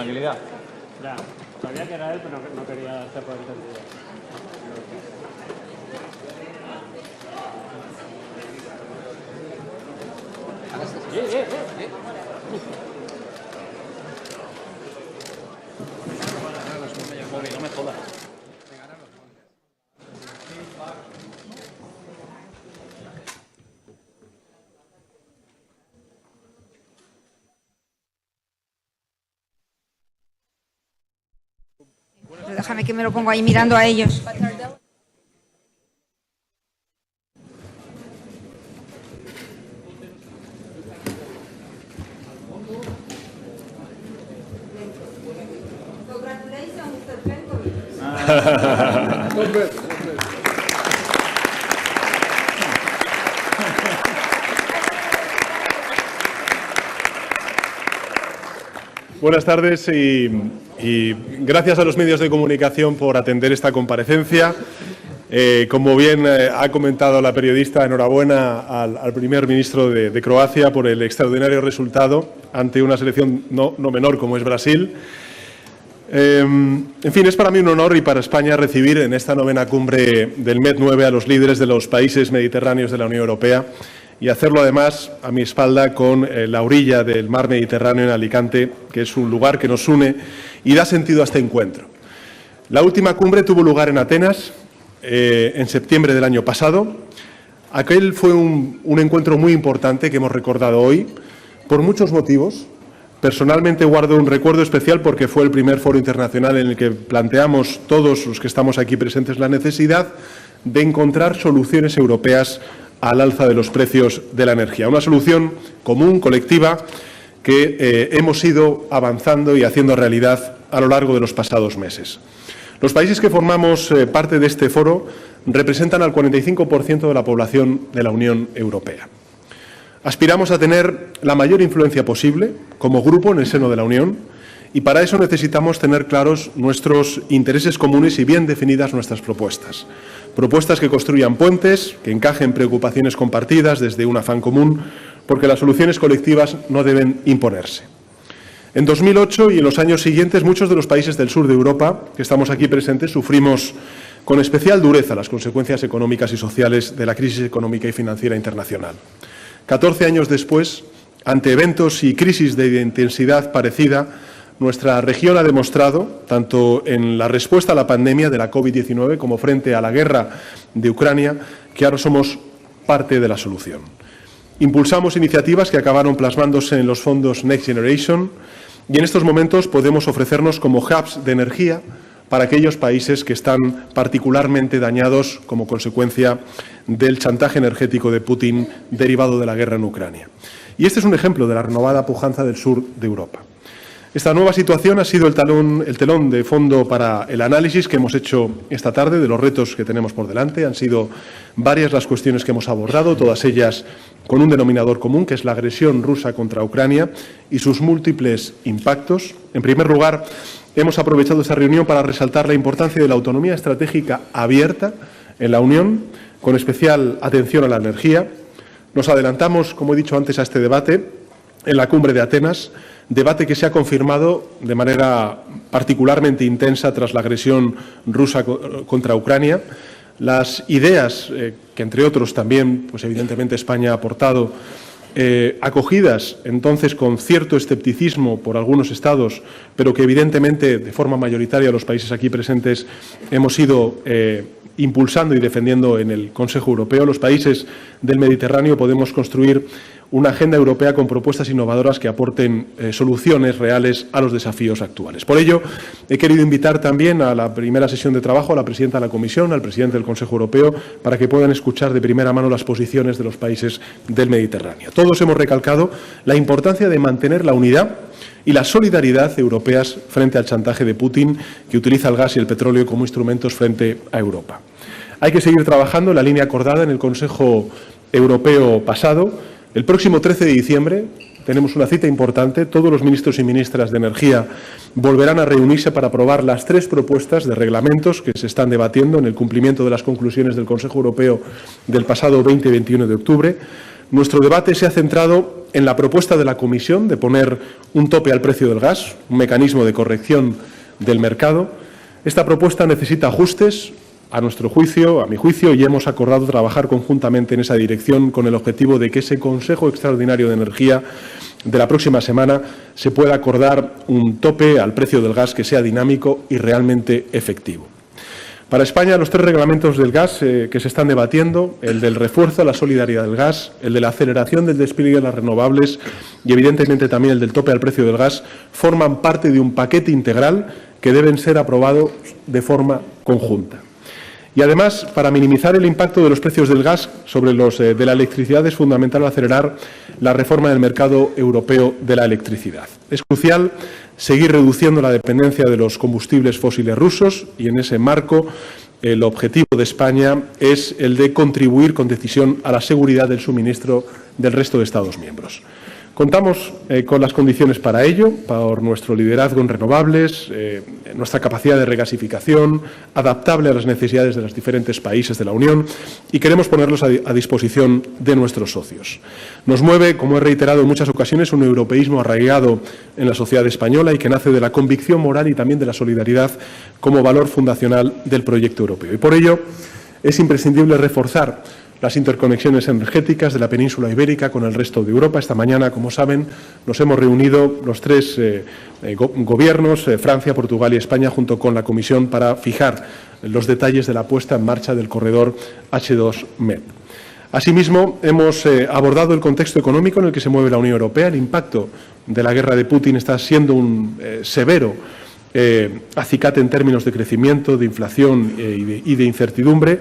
tranquilidad. Ya, sabía que era él, pero no quería hacer por entendido. No me jodas. Déjame que me lo pongo ahí mirando a ellos. Buenas tardes y gracias a los medios de comunicación por atender esta comparecencia. Como bien ha comentado la periodista, enhorabuena al primer ministro de Croacia por el extraordinario resultado ante una selección no menor como es Brasil. En fin, es para mí un honor y para España recibir en esta novena cumbre del MED9 a los líderes de los países mediterráneos de la Unión Europea y hacerlo además a mi espalda con la orilla del mar Mediterráneo en Alicante, que es un lugar que nos une y da sentido a este encuentro. La última cumbre tuvo lugar en Atenas en septiembre del año pasado. Aquel fue un encuentro muy importante que hemos recordado hoy por muchos motivos. Personalmente guardo un recuerdo especial porque fue el primer foro internacional en el que planteamos todos los que estamos aquí presentes la necesidad de encontrar soluciones europeas al alza de los precios de la energía. Una solución común, colectiva, que hemos ido avanzando y haciendo realidad a lo largo de los pasados meses. Los países que formamos parte de este foro representan al 45% de la población de la Unión Europea. Aspiramos a tener la mayor influencia posible como grupo en el seno de la Unión y para eso necesitamos tener claros nuestros intereses comunes y bien definidas nuestras propuestas. Propuestas que construyan puentes, que encajen preocupaciones compartidas desde un afán común, porque las soluciones colectivas no deben imponerse. En 2008 y en los años siguientes, muchos de los países del sur de Europa que estamos aquí presentes sufrimos con especial dureza las consecuencias económicas y sociales de la crisis económica y financiera internacional. 14 años después, ante eventos y crisis de intensidad parecida, nuestra región ha demostrado, tanto en la respuesta a la pandemia de la COVID-19 como frente a la guerra de Ucrania, que ahora somos parte de la solución. Impulsamos iniciativas que acabaron plasmándose en los fondos Next Generation y en estos momentos podemos ofrecernos como hubs de energía para aquellos países que están particularmente dañados como consecuencia del chantaje energético de Putin derivado de la guerra en Ucrania. Y este es un ejemplo de la renovada pujanza del sur de Europa. Esta nueva situación ha sido el telón de fondo para el análisis que hemos hecho esta tarde de los retos que tenemos por delante. Han sido varias las cuestiones que hemos abordado, todas ellas con un denominador común, que es la agresión rusa contra Ucrania y sus múltiples impactos. En primer lugar, hemos aprovechado esta reunión para resaltar la importancia de la autonomía estratégica abierta en la Unión, con especial atención a la energía. Nos adelantamos, como he dicho antes, a este debate en la cumbre de Atenas, debate que se ha confirmado de manera particularmente intensa tras la agresión rusa contra Ucrania. Las ideas que, entre otros, también, pues evidentemente España ha aportado, acogidas entonces con cierto escepticismo por algunos Estados, pero que evidentemente de forma mayoritaria los países aquí presentes hemos ido impulsando y defendiendo en el Consejo Europeo. Los países del Mediterráneo podemos construir una agenda europea con propuestas innovadoras que aporten soluciones reales a los desafíos actuales. Por ello, he querido invitar también a la primera sesión de trabajo a la presidenta de la Comisión, al presidente del Consejo Europeo, para que puedan escuchar de primera mano las posiciones de los países del Mediterráneo. Todos hemos recalcado la importancia de mantener la unidad y la solidaridad europeas frente al chantaje de Putin, que utiliza el gas y el petróleo como instrumentos frente a Europa. Hay que seguir trabajando en la línea acordada en el Consejo Europeo pasado. El próximo 13 de diciembre tenemos una cita importante. Todos los ministros y ministras de Energía volverán a reunirse para aprobar las 3 propuestas de reglamentos que se están debatiendo en el cumplimiento de las conclusiones del Consejo Europeo del pasado 20 y 21 de octubre. nuestro debate se ha centrado en la propuesta de la Comisión de poner un tope al precio del gas, un mecanismo de corrección del mercado. Esta propuesta necesita ajustes, a nuestro juicio, a mi juicio, y hemos acordado trabajar conjuntamente en esa dirección con el objetivo de que ese Consejo Extraordinario de Energía de la próxima semana se pueda acordar un tope al precio del gas que sea dinámico y realmente efectivo. Para España, los 3 reglamentos del gas que se están debatiendo, el del refuerzo a la solidaridad del gas, el de la aceleración del despliegue de las renovables y, evidentemente, también el del tope al precio del gas, forman parte de un paquete integral que deben ser aprobados de forma conjunta. Y, además, para minimizar el impacto de los precios del gas sobre los de la electricidad, es fundamental acelerar la reforma del mercado europeo de la electricidad. Es crucial seguir reduciendo la dependencia de los combustibles fósiles rusos y, en ese marco, el objetivo de España es el de contribuir con decisión a la seguridad del suministro del resto de Estados miembros. Contamos con las condiciones para ello, por nuestro liderazgo en renovables, nuestra capacidad de regasificación, adaptable a las necesidades de los diferentes países de la Unión, y queremos ponerlos a disposición de nuestros socios. Nos mueve, como he reiterado en muchas ocasiones, un europeísmo arraigado en la sociedad española y que nace de la convicción moral y también de la solidaridad como valor fundacional del proyecto europeo. Y por ello es imprescindible reforzar las interconexiones energéticas de la península ibérica con el resto de Europa. Esta mañana, como saben, nos hemos reunido los 3 gobiernos, Francia, Portugal y España, junto con la Comisión, para fijar los detalles de la puesta en marcha del corredor H2 MED. Asimismo, hemos abordado el contexto económico en el que se mueve la Unión Europea. El impacto de la guerra de Putin está siendo un severo acicate en términos de crecimiento, de inflación y de incertidumbre.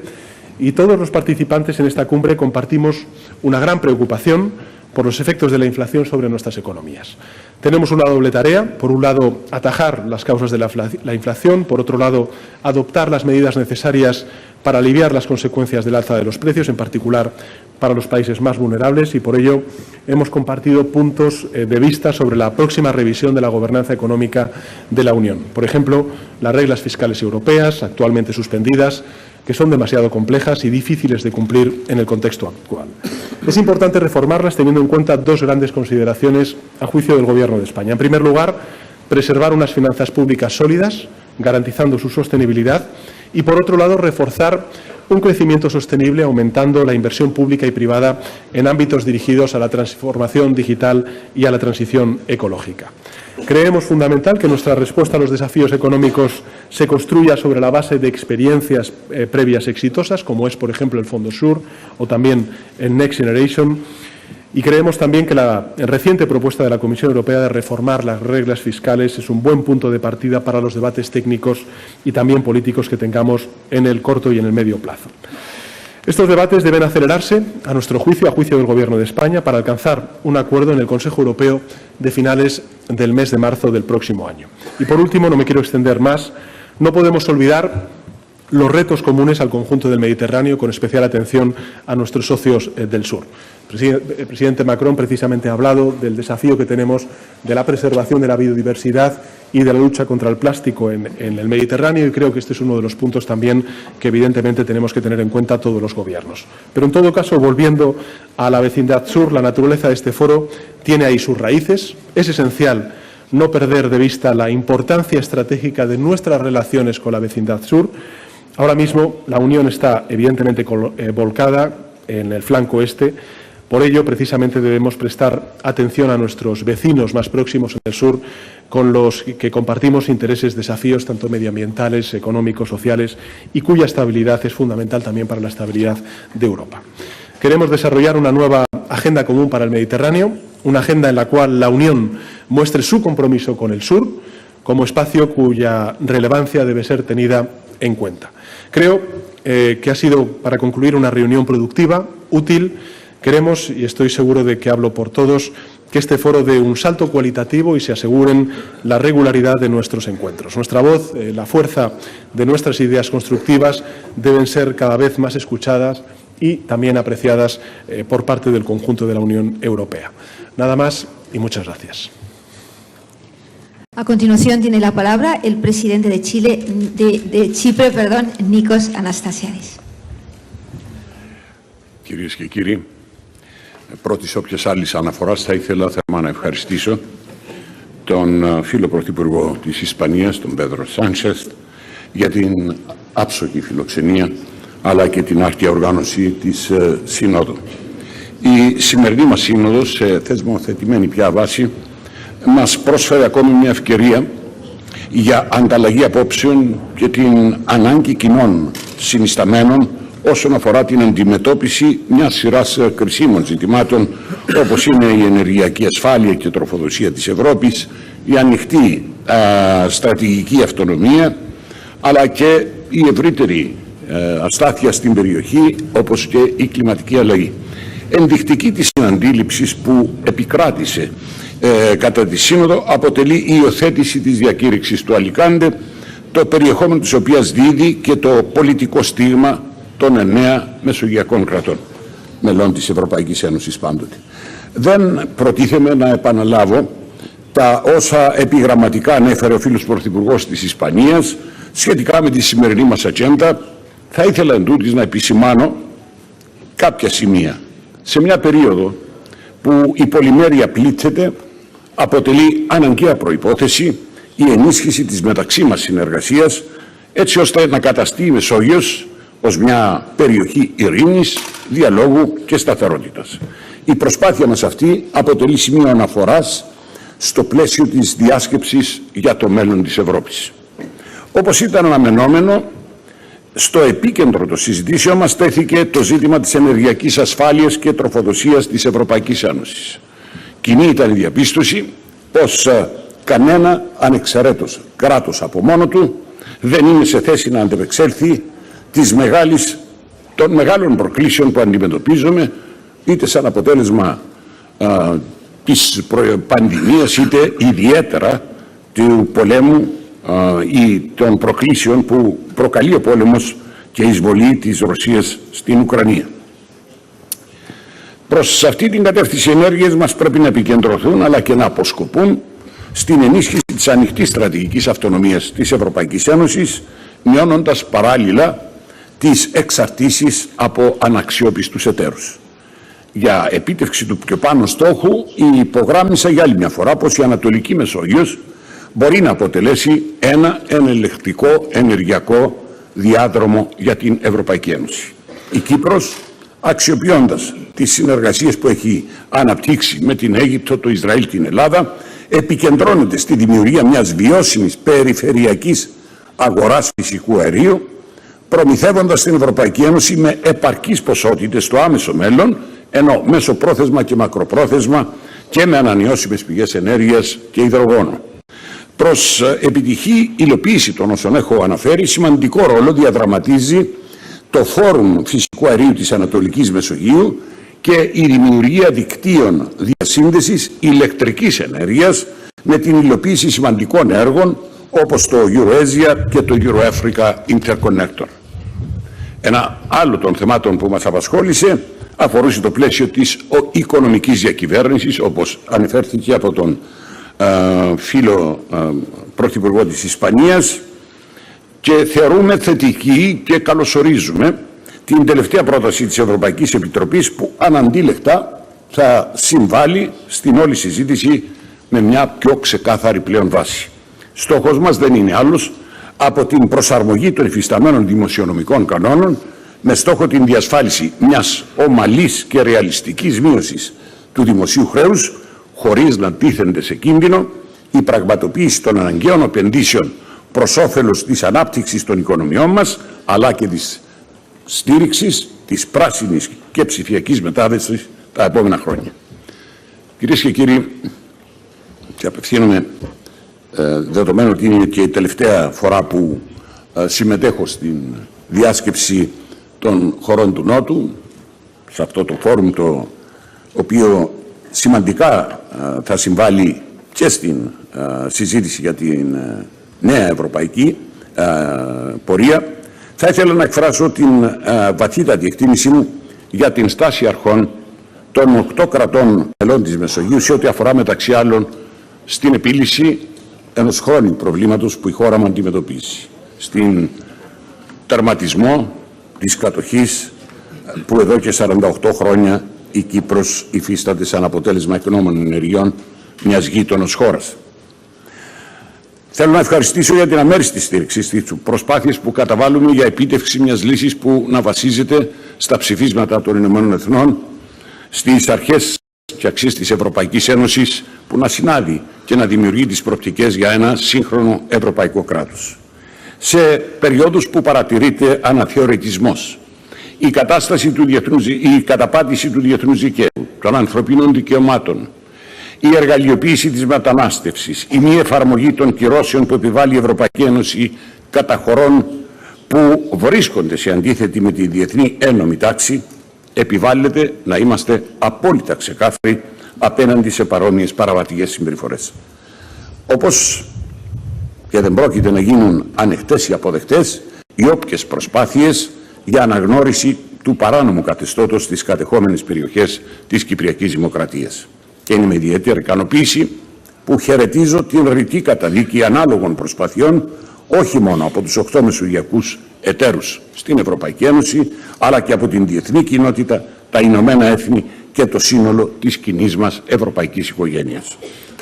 Y todos los participantes en esta cumbre compartimos una gran preocupación por los efectos de la inflación sobre nuestras economías. Tenemos una doble tarea: por un lado, atajar las causas de la inflación; por otro lado, adoptar las medidas necesarias para aliviar las consecuencias del alza de los precios, en particular para los países más vulnerables, y por ello hemos compartido puntos de vista sobre la próxima revisión de la gobernanza económica de la Unión. Por ejemplo, las reglas fiscales europeas, actualmente suspendidas, que son demasiado complejas y difíciles de cumplir en el contexto actual. Es importante reformarlas teniendo en cuenta 2 grandes consideraciones a juicio del Gobierno de España. En primer lugar, preservar unas finanzas públicas sólidas, garantizando su sostenibilidad, y, por otro lado, reforzar un crecimiento sostenible, aumentando la inversión pública y privada en ámbitos dirigidos a la transformación digital y a la transición ecológica. Creemos fundamental que nuestra respuesta a los desafíos económicos se construya sobre la base de experiencias previas exitosas, como es, por ejemplo, el Fondo Sur o también el Next Generation. Y creemos también que la reciente propuesta de la Comisión Europea de reformar las reglas fiscales es un buen punto de partida para los debates técnicos y también políticos que tengamos en el corto y en el medio plazo. Estos debates deben acelerarse, a nuestro juicio, a juicio del Gobierno de España, para alcanzar un acuerdo en el Consejo Europeo de finales del mes de marzo del próximo año. Y, por último, no me quiero extender más, no podemos olvidar los retos comunes al conjunto del Mediterráneo, con especial atención a nuestros socios del sur. El presidente Macron precisamente ha hablado del desafío que tenemos de la preservación de la biodiversidad y de la lucha contra el plástico en el Mediterráneo, y creo que este es uno de los puntos también que evidentemente tenemos que tener en cuenta todos los gobiernos. Pero, en todo caso, volviendo a la vecindad sur, la naturaleza de este foro tiene ahí sus raíces. Es esencial no perder de vista la importancia estratégica de nuestras relaciones con la vecindad sur. Ahora mismo la Unión está evidentemente volcada en el flanco este. Por ello, precisamente, debemos prestar atención a nuestros vecinos más próximos en el sur, con los que compartimos intereses, desafíos tanto medioambientales, económicos, sociales, y cuya estabilidad es fundamental también para la estabilidad de Europa. Queremos desarrollar una nueva agenda común para el Mediterráneo, una agenda en la cual la Unión muestre su compromiso con el sur como espacio cuya relevancia debe ser tenida en cuenta. Creo que ha sido, para concluir, una reunión productiva, útil. Queremos, y estoy seguro de que hablo por todos, que este foro dé un salto cualitativo y se aseguren la regularidad de nuestros encuentros. Nuestra voz, la fuerza de nuestras ideas constructivas deben ser cada vez más escuchadas y también apreciadas por parte del conjunto de la Unión Europea. Nada más y muchas gracias. A continuación tiene la palabra el presidente de Chipre, Nikos Anastasiadis. Κυρίες και κύριοι, πρώτης όποιας άλλης αναφοράς θα ήθελα θερμά να ευχαριστήσω τον φίλο Πρωθυπουργό της Ισπανίας, τον Πέδρο Σάντσες, για την άψογη φιλοξενία αλλά και την άρτια οργάνωση της Συνόδου. Η σημερινή μας Σύνοδος, σε θεσμοθετημένη πια βάση, μας πρόσφερε ακόμη μια ευκαιρία για ανταλλαγή απόψεων και την ανάγκη κοινών συνισταμένων όσον αφορά την αντιμετώπιση μιας σειράς κρισίμων ζητημάτων, όπως είναι η ενεργειακή ασφάλεια και τροφοδοσία της Ευρώπης, η ανοιχτή στρατηγική αυτονομία, αλλά και η ευρύτερη αστάθεια στην περιοχή, όπως και η κλιματική αλλαγή. Ενδεικτική της συναντήληψης που επικράτησε κατά τη Σύνοδο αποτελεί η υιοθέτηση της διακήρυξης του Αλικάντε, το περιεχόμενο της οποίας δίδει και το πολιτικό στίγμα των 9 μεσογειακών κρατών, μελών της Ευρωπαϊκής Ένωσης πάντοτε. Δεν προτίθεμαι να επαναλάβω τα όσα επιγραμματικά ανέφερε ο φίλος Πρωθυπουργός της Ισπανίας σχετικά με τη σημερινή μας ατζέντα. Θα ήθελα εντούτοις να επισημάνω κάποια σημεία. Σε μια περίοδο που η πολυμέρεια πλήττεται, αποτελεί αναγκαία προϋπόθεση η ενίσχυση της μεταξύ μας συνεργασίας, έτσι ώστε να καταστεί η Μεσόγειος ως μια περιοχή ειρήνης, διαλόγου και σταθερότητας. Η προσπάθεια μας αυτή αποτελεί σημείο αναφοράς στο πλαίσιο της διάσκεψης για το μέλλον της Ευρώπης. Όπως ήταν αναμενόμενο, στο επίκεντρο των συζητήσεων μας τέθηκε το ζήτημα της ενεργειακής ασφάλειας και τροφοδοσίας της Ευρωπαϊκής Ένωσης. Κοινή ήταν η διαπίστωση πως κανένα ανεξαιρέτως κράτος από μόνο του δεν είναι σε θέση να αντεπεξέλθει των μεγάλων προκλήσεων που αντιμετωπίζουμε, είτε σαν αποτέλεσμα της πανδημίας, είτε ιδιαίτερα του πολέμου ή των προκλήσεων που προκαλεί ο πόλεμος και η εισβολή της Ρωσίας στην Ουκρανία. Προς αυτή την κατεύθυνση οι ενέργειες μας πρέπει να επικεντρωθούν, αλλά και να αποσκοπούν στην ενίσχυση της ανοιχτής στρατηγικής αυτονομίας της Ευρωπαϊκής Ένωσης, μειώνοντας παράλληλα τις εξαρτήσεις από αναξιόπιστους εταίρους. Για επίτευξη του πιο πάνω στόχου υπογράμμισα για άλλη μια φορά πως η Ανατολική Μεσόγειος μπορεί να αποτελέσει ένα ενελεκτικό ενεργειακό διάδρομο για την Ευρωπαϊκή Ένωση. Η Κύπρος, αξιοποιώντας τις συνεργασίες που έχει αναπτύξει με την Αίγυπτο, το Ισραήλ, την Ελλάδα, επικεντρώνεται στη δημιουργία μιας βιώσιμης περιφερειακής αγοράς φυσικού αερίου, προμηθεύοντας την Ευρωπαϊκή Ένωση με επαρκείς ποσότητες στο άμεσο μέλλον, ενώ μεσοπρόθεσμα και μακροπρόθεσμα και με ανανεώσιμες πηγές ενέργειας και υδρογόνο. Προς επιτυχή υλοποίηση των όσων έχω αναφέρει, σημαντικό ρόλο διαδραματίζει το Φόρουμ Φυσικού Αερίου της Ανατολικής Μεσογείου και η δημιουργία δικτύων διασύνδεσης ηλεκτρικής ενέργειας με την υλοποίηση σημαντικών έργων όπως το EuroAsia και το EuroAfrica Interconnector. Ένα άλλο των θεμάτων που μας απασχόλησε αφορούσε το πλαίσιο της οικονομικής διακυβέρνησης, όπως ανεφέρθηκε από τον φίλο Πρωθυπουργό της Ισπανίας, και θεωρούμε θετική και καλωσορίζουμε την τελευταία πρόταση της Ευρωπαϊκής Επιτροπής που αναντίλεκτα θα συμβάλλει στην όλη συζήτηση με μια πιο ξεκάθαρη πλέον βάση. Στόχος μας δεν είναι άλλος από την προσαρμογή των υφισταμένων δημοσιονομικών κανόνων με στόχο την διασφάλιση μιας ομαλής και ρεαλιστικής μείωσης του δημοσίου χρέους, χωρίς να τίθενται σε κίνδυνο η πραγματοποίηση των αναγκαίων επενδύσεων προς όφελος της ανάπτυξης των οικονομιών μας, αλλά και της στήριξης της πράσινης και ψηφιακής μετάβασης τα επόμενα χρόνια. Κυρίες και κύριοι, και απευθύνομαι δεδομένου ότι είναι και η τελευταία φορά που συμμετέχω στην διάσκεψη των χωρών του Νότου, σε αυτό το φόρουμ το οποίο σημαντικά θα συμβάλλει και στην συζήτηση για την νέα ευρωπαϊκή πορεία, θα ήθελα να εκφράσω την βαθύτατη εκτίμησή μου για την στάση αρχών των 8 κρατών μελών της Μεσογείου σε ό,τι αφορά μεταξύ άλλων στην επίλυση ενός χρόνιου προβλήματος που η χώρα μου αντιμετωπίζει, στην τερματισμό της κατοχής που εδώ και 48 χρόνια η Κύπρος υφίσταται σαν αποτέλεσμα εκνόμων ενεργειών μιας γείτονος χώρας. Θέλω να ευχαριστήσω για την αμέριστη στήριξη στις προσπάθειες που καταβάλουμε για επίτευξη μιας λύσης που να βασίζεται στα ψηφίσματα των Ηνωμένων Εθνών, στις αρχές και αξίες της Ευρωπαϊκής Ένωσης, που να συνάδει και να δημιουργεί τις προοπτικές για ένα σύγχρονο ευρωπαϊκό κράτος. Σε περιόδους που παρατηρείται αναθεωρητισμός, η καταπάτηση του διεθνούς δικαίου, των ανθρωπίνων δικαιωμάτων, η εργαλειοποίηση της μετανάστευσης, η μη εφαρμογή των κυρώσεων που επιβάλλει η Ευρωπαϊκή Ένωση κατά χωρών που βρίσκονται σε αντίθετη με τη διεθνή ένομη τάξη, επιβάλλεται να είμαστε απόλυτα ξεκάθαροι απέναντι σε παρόμοιες παραβατικές συμπεριφορές. Όπως και δεν πρόκειται να γίνουν ανεκτές ή αποδεκτές οι όποιες προσπάθειες για αναγνώριση του παράνομου καθεστώτος στις κατεχόμενες περιοχές της Κυπριακής Δημοκρατίας. Και είναι με ιδιαίτερη ικανοποίηση που χαιρετίζω την ρητή καταδίκη ανάλογων προσπαθειών όχι μόνο από τους 8 μεσογειακούς εταίρους στην Ευρωπαϊκή Ένωση, αλλά και από την διεθνή κοινότητα, τα Ηνωμένα Έθνη και το σύνολο της κοινής μας ευρωπαϊκής οικογένειας.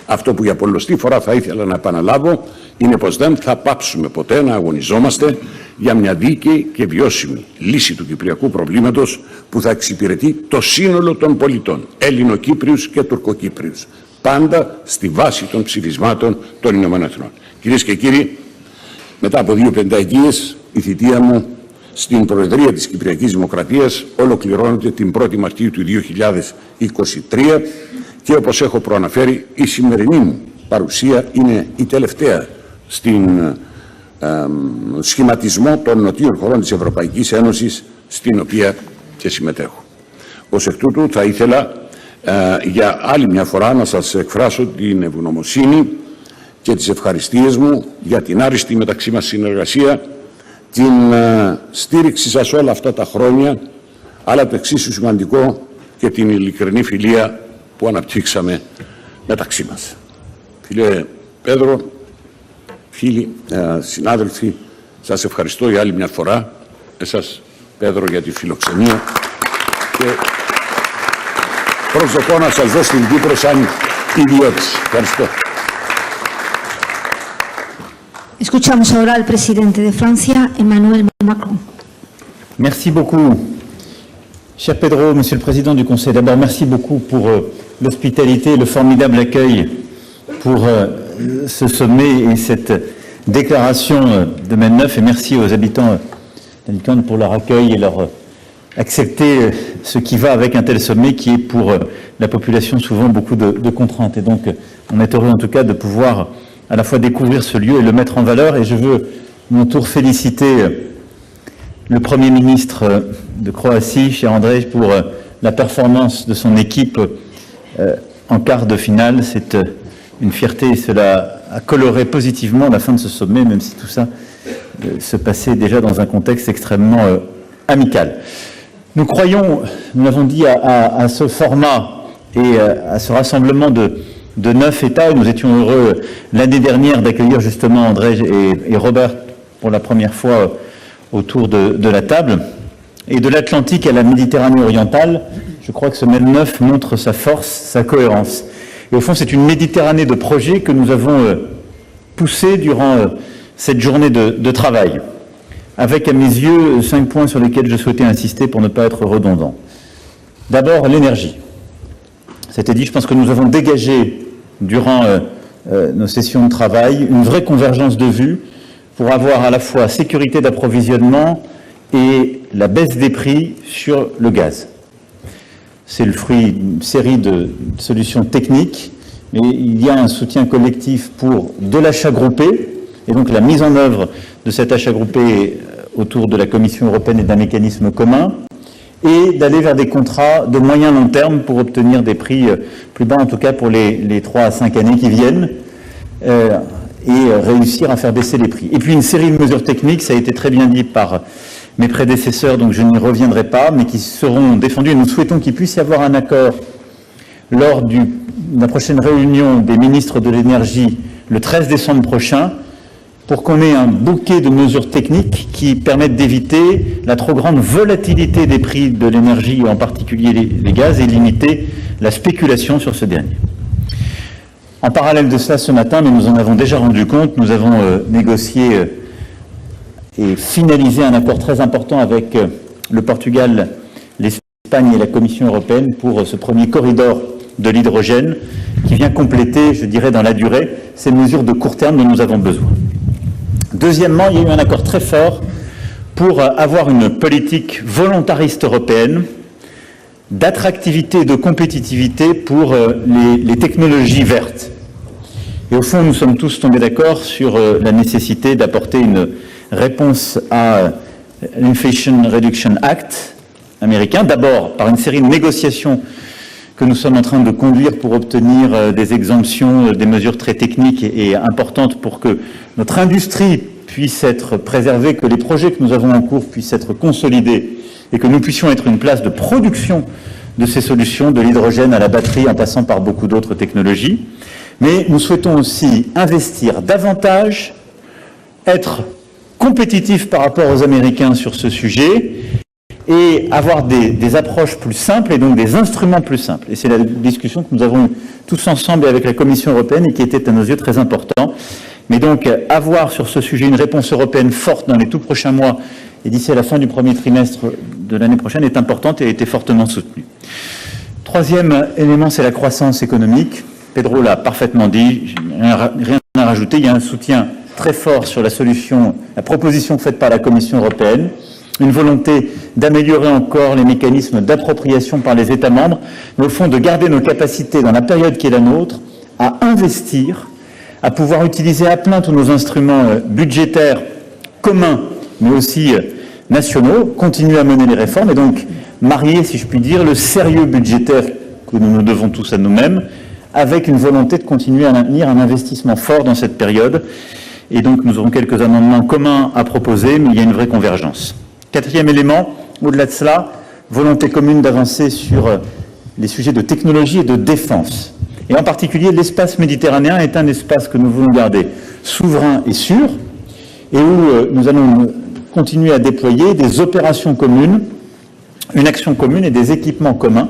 Αυτό που για πολλωστή φορά θα ήθελα να επαναλάβω είναι πως δεν θα πάψουμε ποτέ να αγωνιζόμαστε για μια δίκαιη και βιώσιμη λύση του κυπριακού προβλήματος που θα εξυπηρετεί το σύνολο των πολιτών, Έλληνο-Κύπριους και Τουρκοκύπριους, πάντα στη βάση των ψηφισμάτων των Ηνωμένων Εθνών. Κυρίες και κύριοι, μετά από 2 πενταετίες, η θητεία μου στην Προεδρία της Κυπριακής Δημοκρατίας ολοκληρώνεται την 1η Μαρτίου του 2023 και όπως έχω προαναφέρει, η σημερινή μου παρουσία είναι η τελευταία στην σχηματισμό των νοτίων χωρών της Ευρωπαϊκής Ένωσης, στην οποία και συμμετέχω. Ως εκ τούτου θα ήθελα για άλλη μια φορά να σας εκφράσω την ευγνωμοσύνη και τις ευχαριστίες μου για την άριστη μεταξύ μας συνεργασία, την στήριξη σας όλα αυτά τα χρόνια, αλλά το εξίσου σημαντικό και την ειλικρινή φιλία που αναπτύξαμε μεταξύ μας. Φίλε Πέδρο, φίλοι, συνάδελφοι, σας ευχαριστώ για άλλη μια φορά. Εσάς, Πέδρο, για τη φιλοξενία και προσδοκώ να σας δω στην Κύπρο σαν ιδιώτης. Ευχαριστώ. Escuchamos ahora al presidente de Francia, Emmanuel Macron. Merci beaucoup. Cher Pedro, Monsieur le Président du Conseil, d'abord merci beaucoup pour l'hospitalité et le formidable accueil pour ce sommet et cette déclaration de MED9 et merci aux habitants d'Alicante pour leur accueil et leur accepter ce qui va avec un tel sommet qui est pour la population souvent beaucoup de contraintes. Et donc on est heureux en tout cas de pouvoir à la fois découvrir ce lieu et le mettre en valeur. Et je veux à mon tour féliciter le Premier ministre de Croatie, cher Andrej, pour la performance de son équipe en quart de finale. C'est une fierté et cela a coloré positivement la fin de ce sommet, même si tout ça se passait déjà dans un contexte extrêmement amical. Nous croyons, nous l'avons dit, à ce format et à ce rassemblement de 9 États, et nous étions heureux l'année dernière d'accueillir justement Andrej et Robert pour la première fois autour de la table. Et de l'Atlantique à la Méditerranée orientale, je crois que ce MED9 montre sa force, sa cohérence. Et au fond, c'est une Méditerranée de projets que nous avons poussé durant cette journée de travail, avec à mes yeux 5 points sur lesquels je souhaitais insister pour ne pas être redondant. D'abord, l'énergie. C'était dit, je pense que nous avons dégagé durant nos sessions de travail une vraie convergence de vues pour avoir à la fois sécurité d'approvisionnement et la baisse des prix sur le gaz. C'est le fruit d'une série de solutions techniques, mais il y a un soutien collectif pour de l'achat groupé, et donc la mise en œuvre de cet achat groupé autour de la Commission européenne et d'un mécanisme commun, et d'aller vers des contrats de moyen long terme pour obtenir des prix plus bas, en tout cas pour les 3 à 5 années qui viennent, et réussir à faire baisser les prix. Et puis une série de mesures techniques, ça a été très bien dit par mes prédécesseurs, donc je n'y reviendrai pas, mais qui seront défendues. Et nous souhaitons qu'il puisse y avoir un accord lors de la prochaine réunion des ministres de l'énergie le 13 décembre prochain, pour qu'on ait un bouquet de mesures techniques qui permettent d'éviter la trop grande volatilité des prix de l'énergie, en particulier les gaz, et limiter la spéculation sur ce dernier. En parallèle de cela, ce matin, mais nous en avons déjà rendu compte, nous avons négocié et finalisé un accord très important avec le Portugal, l'Espagne et la Commission européenne pour ce premier corridor de l'hydrogène qui vient compléter, je dirais, dans la durée, ces mesures de court terme dont nous avons besoin. Deuxièmement, il y a eu un accord très fort pour avoir une politique volontariste européenne d'attractivité et de compétitivité pour les technologies vertes. Et au fond, nous sommes tous tombés d'accord sur la nécessité d'apporter une réponse à l'Inflation Reduction Act américain, d'abord par une série de négociations que nous sommes en train de conduire pour obtenir des exemptions, des mesures très techniques et importantes pour que notre industrie puisse être préservée, que les projets que nous avons en cours puissent être consolidés et que nous puissions être une place de production de ces solutions, de l'hydrogène à la batterie en passant par beaucoup d'autres technologies. Mais nous souhaitons aussi investir davantage, être compétitifs par rapport aux Américains sur ce sujet et avoir des approches plus simples et donc des instruments plus simples. Et c'est la discussion que nous avons eue tous ensemble avec la Commission européenne et qui était à nos yeux très important. Mais donc avoir sur ce sujet une réponse européenne forte dans les tout prochains mois et d'ici à la fin du premier trimestre de l'année prochaine est importante et a été fortement soutenue. Troisième élément, c'est la croissance économique. Pedro l'a parfaitement dit, rien à rajouter. Il y a un soutien très fort sur la solution, la proposition faite par la Commission européenne, une volonté d'améliorer encore les mécanismes d'appropriation par les États membres, mais au fond de garder nos capacités dans la période qui est la nôtre à investir, à pouvoir utiliser à plein tous nos instruments budgétaires communs, mais aussi nationaux, continuer à mener les réformes et donc marier, si je puis dire, le sérieux budgétaire que nous nous devons tous à nous-mêmes avec une volonté de continuer à maintenir un investissement fort dans cette période. Et donc nous aurons quelques amendements communs à proposer, mais il y a une vraie convergence. Quatrième élément, au-delà de cela, volonté commune d'avancer sur les sujets de technologie et de défense. Et en particulier, l'espace méditerranéen est un espace que nous voulons garder souverain et sûr, et où nous allons continuer à déployer des opérations communes, une action commune et des équipements communs,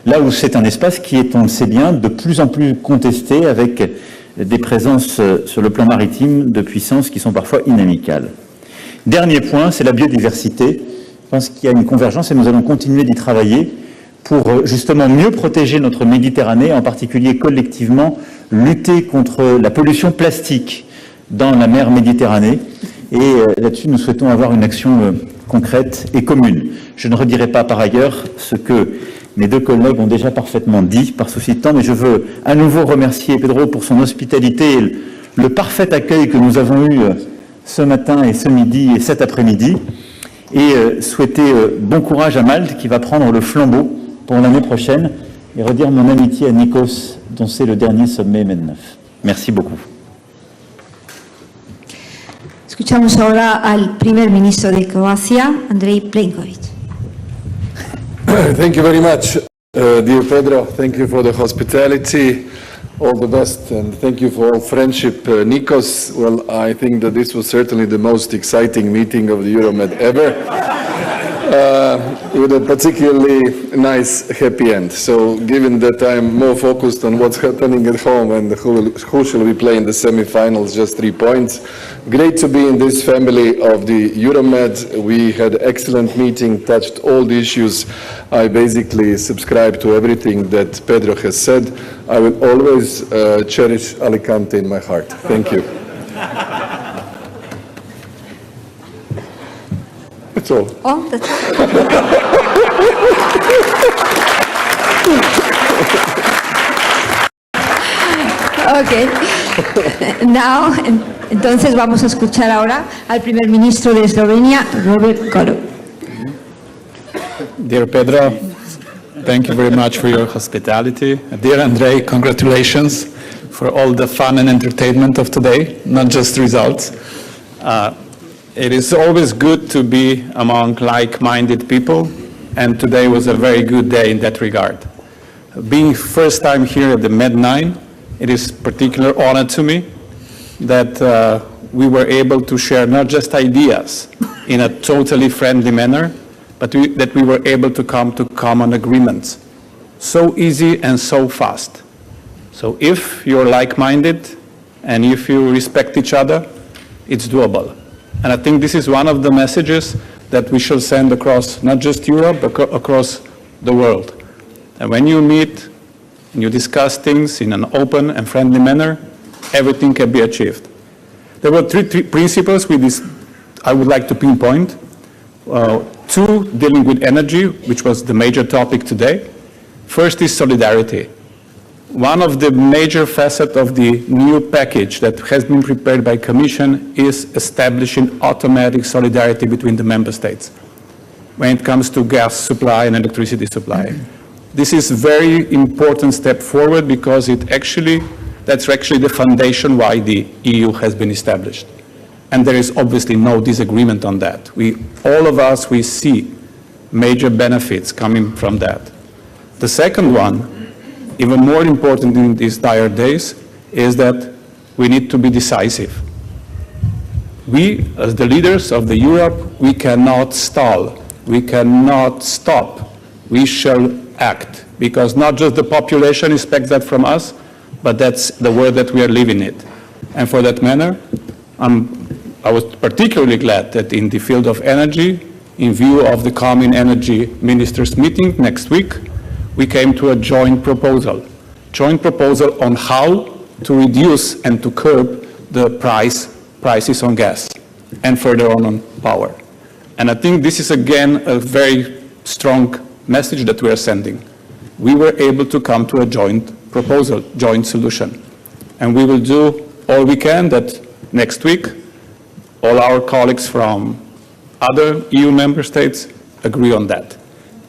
là où c'est un espace qui est, on le sait bien, de plus en plus contesté avec des présences sur le plan maritime de puissances qui sont parfois inamicales. Dernier point, c'est la biodiversité. Je pense qu'il y a une convergence et nous allons continuer d'y travailler pour justement mieux protéger notre Méditerranée, en particulier collectivement, lutter contre la pollution plastique dans la mer Méditerranée. Et là-dessus, nous souhaitons avoir une action concrète et commune. Je ne redirai pas par ailleurs ce que mes deux collègues ont déjà parfaitement dit par souci de temps, mais je veux à nouveau remercier Pedro pour son hospitalité et le parfait accueil que nous avons eu ce matin et ce midi et cet après-midi, et souhaiter bon courage à Malte qui va prendre le flambeau pour l'année prochaine et redire mon amitié à Nikos dont c'est le dernier sommet MED9. Merci beaucoup. Escuchamos ahora al primer ministro de Croacia, Andrej Plenković. Thank you very much, dear Pedro. Thank you for the hospitality. All the best, and thank you for all friendship, Nikos. Well, I think that this was certainly the most exciting meeting of the Euromed ever, with a particularly nice happy end. So, given that I'm more focused on what's happening at home and who shall we play in the semi-finals, just 3 points. Great to be in this family of the Euromed. We had excellent meeting, touched all the issues. I basically subscribe to everything that Pedro has said. I will always cherish Alicante in my heart. Thank you. That's all. Oh, that's all. Okay. Now, entonces vamos a escuchar ahora al primer ministro de Eslovenia, Robert Golob. Dear Pedro, thank you very much for your hospitality. Dear Andrej, congratulations for all the fun and entertainment of today, not just results. It is always good to be among like-minded people, and today was a very good day in that regard. Being first time here at the MED9, it is a particular honor to me that we were able to share not just ideas in a totally friendly manner, but that we were able to come to common agreements. So easy and so fast. So if you're like-minded and if you respect each other, it's doable. And I think this is one of the messages that we should send across not just Europe, but across the world. And when you meet and you discuss things in an open and friendly manner, everything can be achieved. There were three principles I would like to pinpoint. Two, dealing with energy, which was the major topic today. First is solidarity. One of the major facets of the new package that has been prepared by Commission is establishing automatic solidarity between the member states when it comes to gas supply and electricity supply. This is a very important step forward because that's actually the foundation why the EU has been established. And there is obviously no disagreement on that. All of us, we see major benefits coming from that. The second one, even more important in these dire days, is that we need to be decisive. We, as the leaders of Europe, we cannot stall. We cannot stop. We shall act, because not just the population expects that from us, but that's the world that we are living in. And for that matter, I was particularly glad that in the field of energy, in view of the Common Energy Ministers meeting next week, we came to a joint proposal on how to reduce and to curb the prices on gas and further on power. And I think this is again a very strong message that we are sending. We were able to come to a joint proposal, joint solution. And we will do all we can that next week all our colleagues from other EU member states agree on that.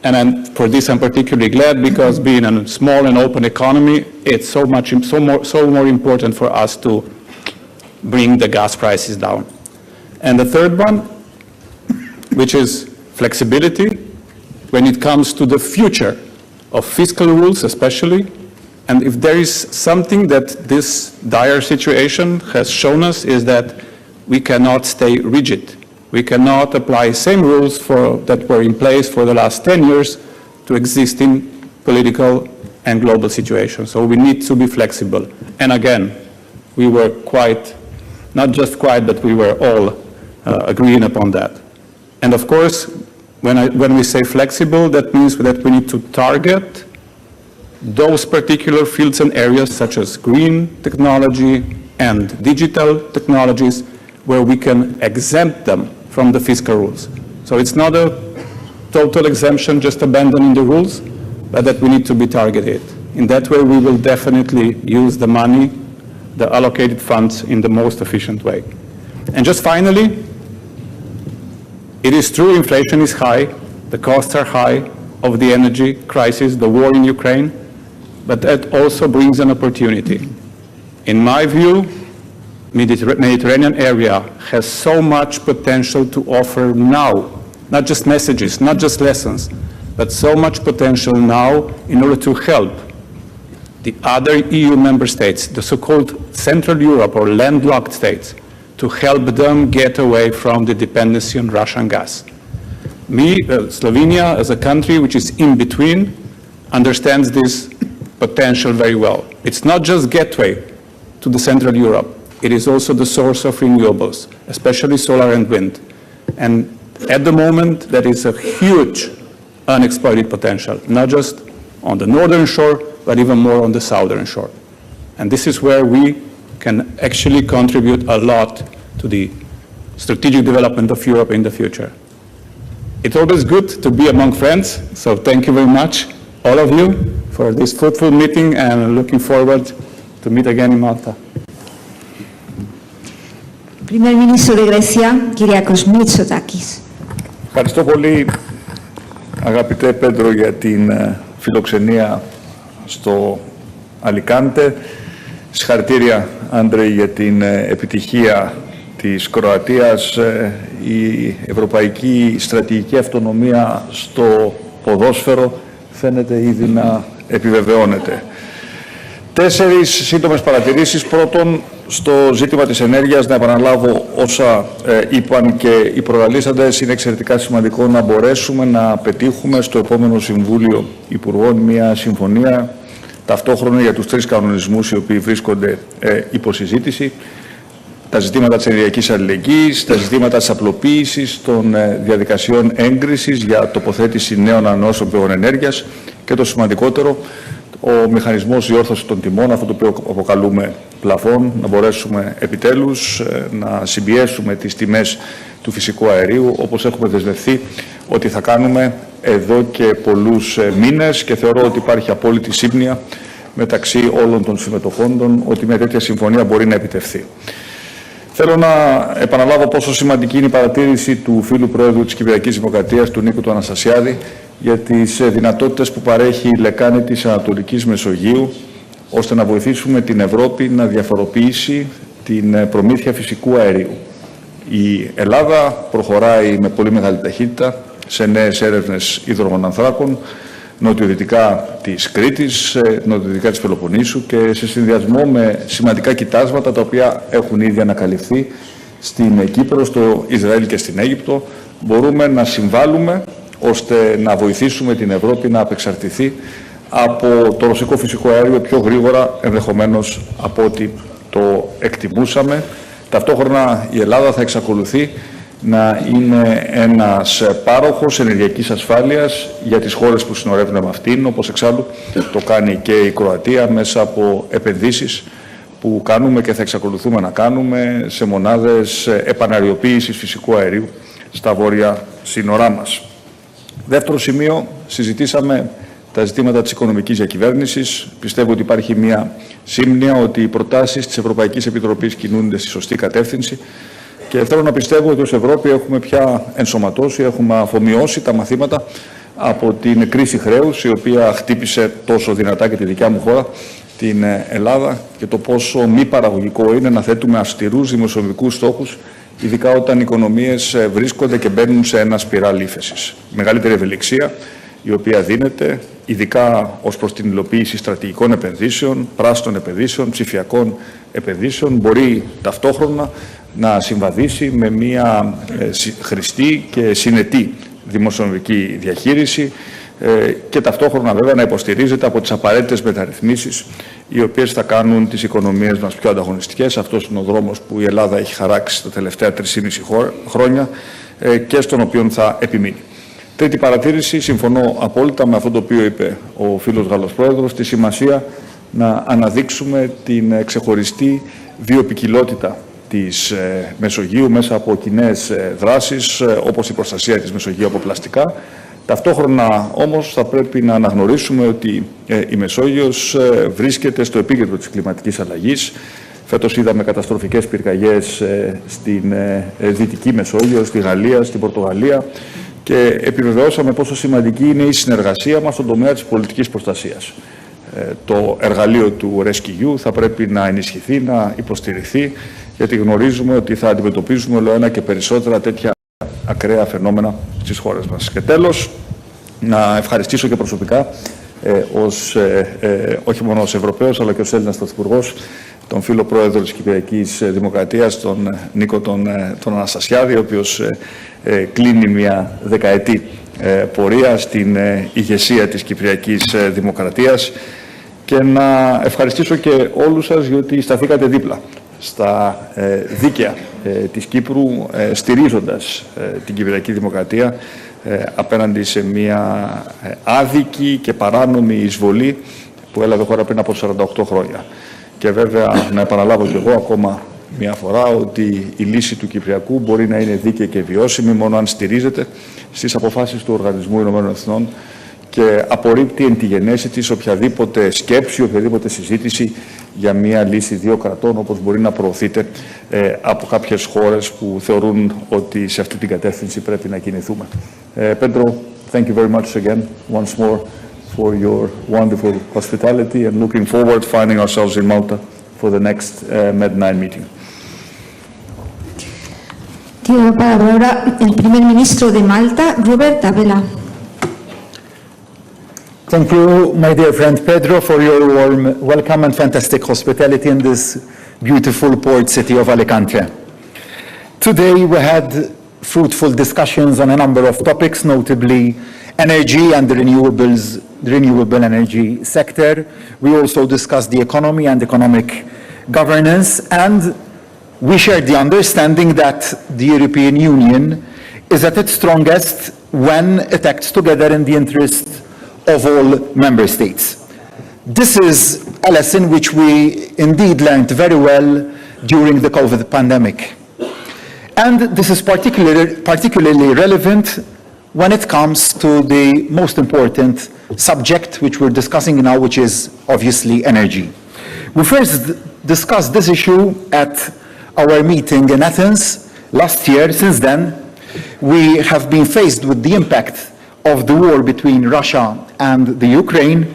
And for this, I'm particularly glad because being a small and open economy, it's so more important for us to bring the gas prices down. And the third one, which is flexibility, when it comes to the future of fiscal rules especially. And if there is something that this dire situation has shown us is that we cannot stay rigid. We cannot apply same rules that were in place for the last 10 years to existing political and global situations. So we need to be flexible. And again, we were not just quiet, but we were all agreeing upon that. And of course, when we say flexible, that means that we need to target those particular fields and areas such as green technology and digital technologies where we can exempt them from the fiscal rules. So it's not a total exemption, just abandoning the rules, but that we need to be targeted. In that way, we will definitely use the money, the allocated funds, in the most efficient way. And just finally, it is true inflation is high, the costs are high of the energy crisis, the war in Ukraine, but that also brings an opportunity. In my view, Mediterranean area has so much potential to offer now, not just messages, not just lessons, but so much potential now in order to help the other EU member states, the so-called Central Europe or landlocked states, to help them get away from the dependency on Russian gas. Slovenia, as a country which is in between, understands this potential very well. It's not just gateway to the Central Europe. It is also the source of renewables, especially solar and wind. And at the moment, there is a huge unexploited potential, not just on the northern shore, but even more on the southern shore. And this is where we can actually contribute a lot to the strategic development of Europe in the future. It's always good to be among friends, so thank you very much, all of you, for this fruitful meeting, and looking forward to meet again in Malta. Primer Ministro de Grecia, Kyriakos Mitsotakis. Ευχαριστώ πολύ, αγαπητέ Πέντρο, για την φιλοξενία στο Αλικάντε. Συγχαρητήρια, Άντρε, για την επιτυχία της Κροατίας. Η ευρωπαϊκή στρατηγική αυτονομία στο ποδόσφαιρο φαίνεται ήδη να επιβεβαιώνεται. 4 σύντομες παρατηρήσεις. Πρώτον, στο ζήτημα της ενέργειας, να επαναλάβω όσα είπαν και οι προλαλήσαντες. Είναι εξαιρετικά σημαντικό να μπορέσουμε να πετύχουμε στο επόμενο Συμβούλιο Υπουργών μια συμφωνία ταυτόχρονα για τους 3 κανονισμούς οι οποίοι βρίσκονται υπό συζήτηση. Τα ζητήματα της ενεργειακής αλληλεγγύης, τα ζητήματα της απλοποίησης των διαδικασιών έγκρισης για τοποθέτηση νέων ανανεώσιμων πηγών ενέργειας και το σημαντικότερο, ο μηχανισμός διόρθωσης των τιμών, αυτό το οποίο αποκαλούμε πλαφόν, να μπορέσουμε επιτέλους να συμπιέσουμε τις τιμές του φυσικού αερίου, όπως έχουμε δεσμευθεί ότι θα κάνουμε εδώ και πολλούς μήνες, και θεωρώ ότι υπάρχει απόλυτη σύμπνοια μεταξύ όλων των συμμετοχόντων ότι μια τέτοια συμφωνία μπορεί να επιτευχθεί. Θέλω να επαναλάβω πόσο σημαντική είναι η παρατήρηση του φίλου Πρόεδρου της Κυπριακής Δημοκρατίας, του Νίκου του Αναστασιάδη, για τις δυνατότητες που παρέχει η λεκάνη της Ανατολικής Μεσογείου, ώστε να βοηθήσουμε την Ευρώπη να διαφοροποιήσει την προμήθεια φυσικού αερίου. Η Ελλάδα προχωράει με πολύ μεγάλη ταχύτητα σε νέες έρευνες υδρογονανθράκων, νοτιοδυτικά της Κρήτης, νοτιοδυτικά της Πελοποννήσου και σε συνδυασμό με σημαντικά κοιτάσματα τα οποία έχουν ήδη ανακαλυφθεί στην Κύπρο, στο Ισραήλ και στην Αίγυπτο, μπορούμε να συμβάλλουμε ώστε να βοηθήσουμε την Ευρώπη να απεξαρτηθεί από το ρωσικό φυσικό αέριο πιο γρήγορα ενδεχομένως από ό,τι το εκτιμούσαμε. Ταυτόχρονα η Ελλάδα θα εξακολουθεί να είναι ένας πάροχος ενεργειακής ασφάλειας για τις χώρες που συνορεύουν με αυτήν, όπως εξάλλου το κάνει και η Κροατία μέσα από επενδύσεις που κάνουμε και θα εξακολουθούμε να κάνουμε σε μονάδες επαναριοποίησης φυσικού αερίου στα βόρεια σύνορά μας. Δεύτερο σημείο, συζητήσαμε τα ζητήματα της οικονομικής διακυβέρνησης. Πιστεύω ότι υπάρχει μια σύμπνοια ότι οι προτάσεις της Ευρωπαϊκής Επιτροπής κινούνται στη σωστή κατεύθυνση και θέλω να πιστεύω ότι ως Ευρώπη έχουμε πια ενσωματώσει, έχουμε αφομοιώσει τα μαθήματα από την κρίση χρέους, η οποία χτύπησε τόσο δυνατά και τη δικιά μου χώρα, την Ελλάδα, και το πόσο μη παραγωγικό είναι να θέτουμε αυστηρούς δημοσιονομικούς στόχους, ειδικά όταν οι οικονομίες βρίσκονται και μπαίνουν σε ένα σπιράλ ύφεσης. Μεγαλύτερη ευελιξία, η οποία δίνεται, ειδικά ως προς την υλοποίηση στρατηγικών επενδύσεων, πράσινων επενδύσεων, ψηφιακών επενδύσεων, μπορεί ταυτόχρονα να συμβαδίσει με μια χρηστή και συνετή δημοσιονομική διαχείριση και ταυτόχρονα βέβαια να υποστηρίζεται από τις απαραίτητες μεταρρυθμίσεις οι οποίες θα κάνουν τις οικονομίες μας πιο ανταγωνιστικές. Αυτός είναι ο δρόμος που η Ελλάδα έχει χαράξει τα τελευταία 3,5 χρόνια και στον οποίο θα επιμείνει. Τρίτη παρατήρηση, συμφωνώ απόλυτα με αυτό το οποίο είπε ο φίλος Γάλλος Πρόεδρος, τη σημασία να αναδείξουμε την ξεχωριστή βιοποικιλότητα της Μεσογείου μέσα από κοινές δράσεις όπως η προστασία της Μεσογείου από πλαστικά. Ταυτόχρονα όμως θα πρέπει να αναγνωρίσουμε ότι η Μεσόγειος βρίσκεται στο επίκεντρο της κλιματικής αλλαγής. Φέτος είδαμε καταστροφικές πυρκαγιές στην Δυτική Μεσόγειο, στη Γαλλία, στην Πορτογαλία και επιβεβαιώσαμε πόσο σημαντική είναι η συνεργασία μας στον τομέα της πολιτικής προστασίας. Το εργαλείο του Rescue θα πρέπει να ενισχυθεί, να υποστηριχθεί, γιατί γνωρίζουμε ότι θα αντιμετωπίζουμε όλο ένα και περισσότερα τέτοια ακραία φαινόμενα στις χώρες μας. Και τέλος, να ευχαριστήσω και προσωπικά, όχι μόνο ως Ευρωπαίος, αλλά και ως Έλληνας Πρωθυπουργός, τον φίλο Πρόεδρο της Κυπριακής Δημοκρατίας, τον Νίκο τον Αναστασιάδη, ο οποίος κλείνει μια δεκαετή πορεία στην ηγεσία της Κυπριακής Δημοκρατίας, και να ευχαριστήσω και όλους σας γιατί σταθήκατε δίπλα στα δίκαια της Κύπρου, στηρίζοντας την Κυπριακή Δημοκρατία απέναντι σε μια άδικη και παράνομη εισβολή που έλαβε χώρα πριν από 48 χρόνια. Και βέβαια να επαναλάβω και εγώ ακόμα μια φορά ότι η λύση του Κυπριακού μπορεί να είναι δίκαιη και βιώσιμη μόνο αν στηρίζεται στις αποφάσεις του Οργανισμού Ηνωμένων Εθνών και απορρίπτει εν τη γενέση της οποιαδήποτε σκέψη, οποιαδήποτε συζήτηση για μια λύση 2 κρατών, όπως μπορεί να προωθείται από κάποιες χώρες που θεωρούν ότι σε αυτή την κατεύθυνση πρέπει να κινηθούμε. Pedro, thank you very much again, once more, for your wonderful hospitality and looking forward to finding ourselves in Malta for the next MED9 meeting. Tiene la palabra ahora el primer ministro de Malta, Robert Abela. Thank you, my dear friend Pedro, for your warm welcome and fantastic hospitality in this beautiful port city of Alicante. Today we had fruitful discussions on a number of topics, notably energy and the renewable energy sector. We also discussed the economy and economic governance, and we shared the understanding that the European Union is at its strongest when it acts together in the interest of all member states. This is a lesson which we indeed learned very well during the COVID pandemic. And this is particularly relevant when it comes to the most important subject which we're discussing now, which is obviously energy. We first discussed this issue at our meeting in Athens last year. Since then, we have been faced with the impact of the war between Russia and the Ukraine.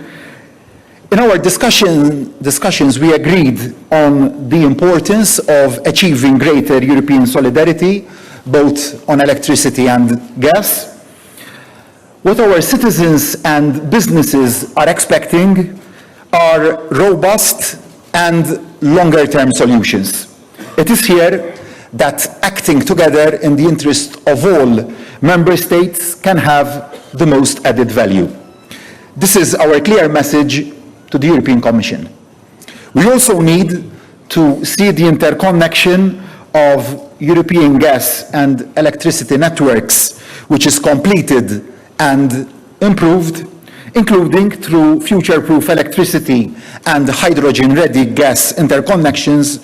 In our discussions, we agreed on the importance of achieving greater European solidarity, both on electricity and gas. What our citizens and businesses are expecting are robust and longer-term solutions. It is here that acting together in the interest of all member states can have the most added value. This is our clear message to the European Commission. We also need to see the interconnection of European gas and electricity networks, which is completed and improved, including through future-proof electricity and hydrogen-ready gas interconnections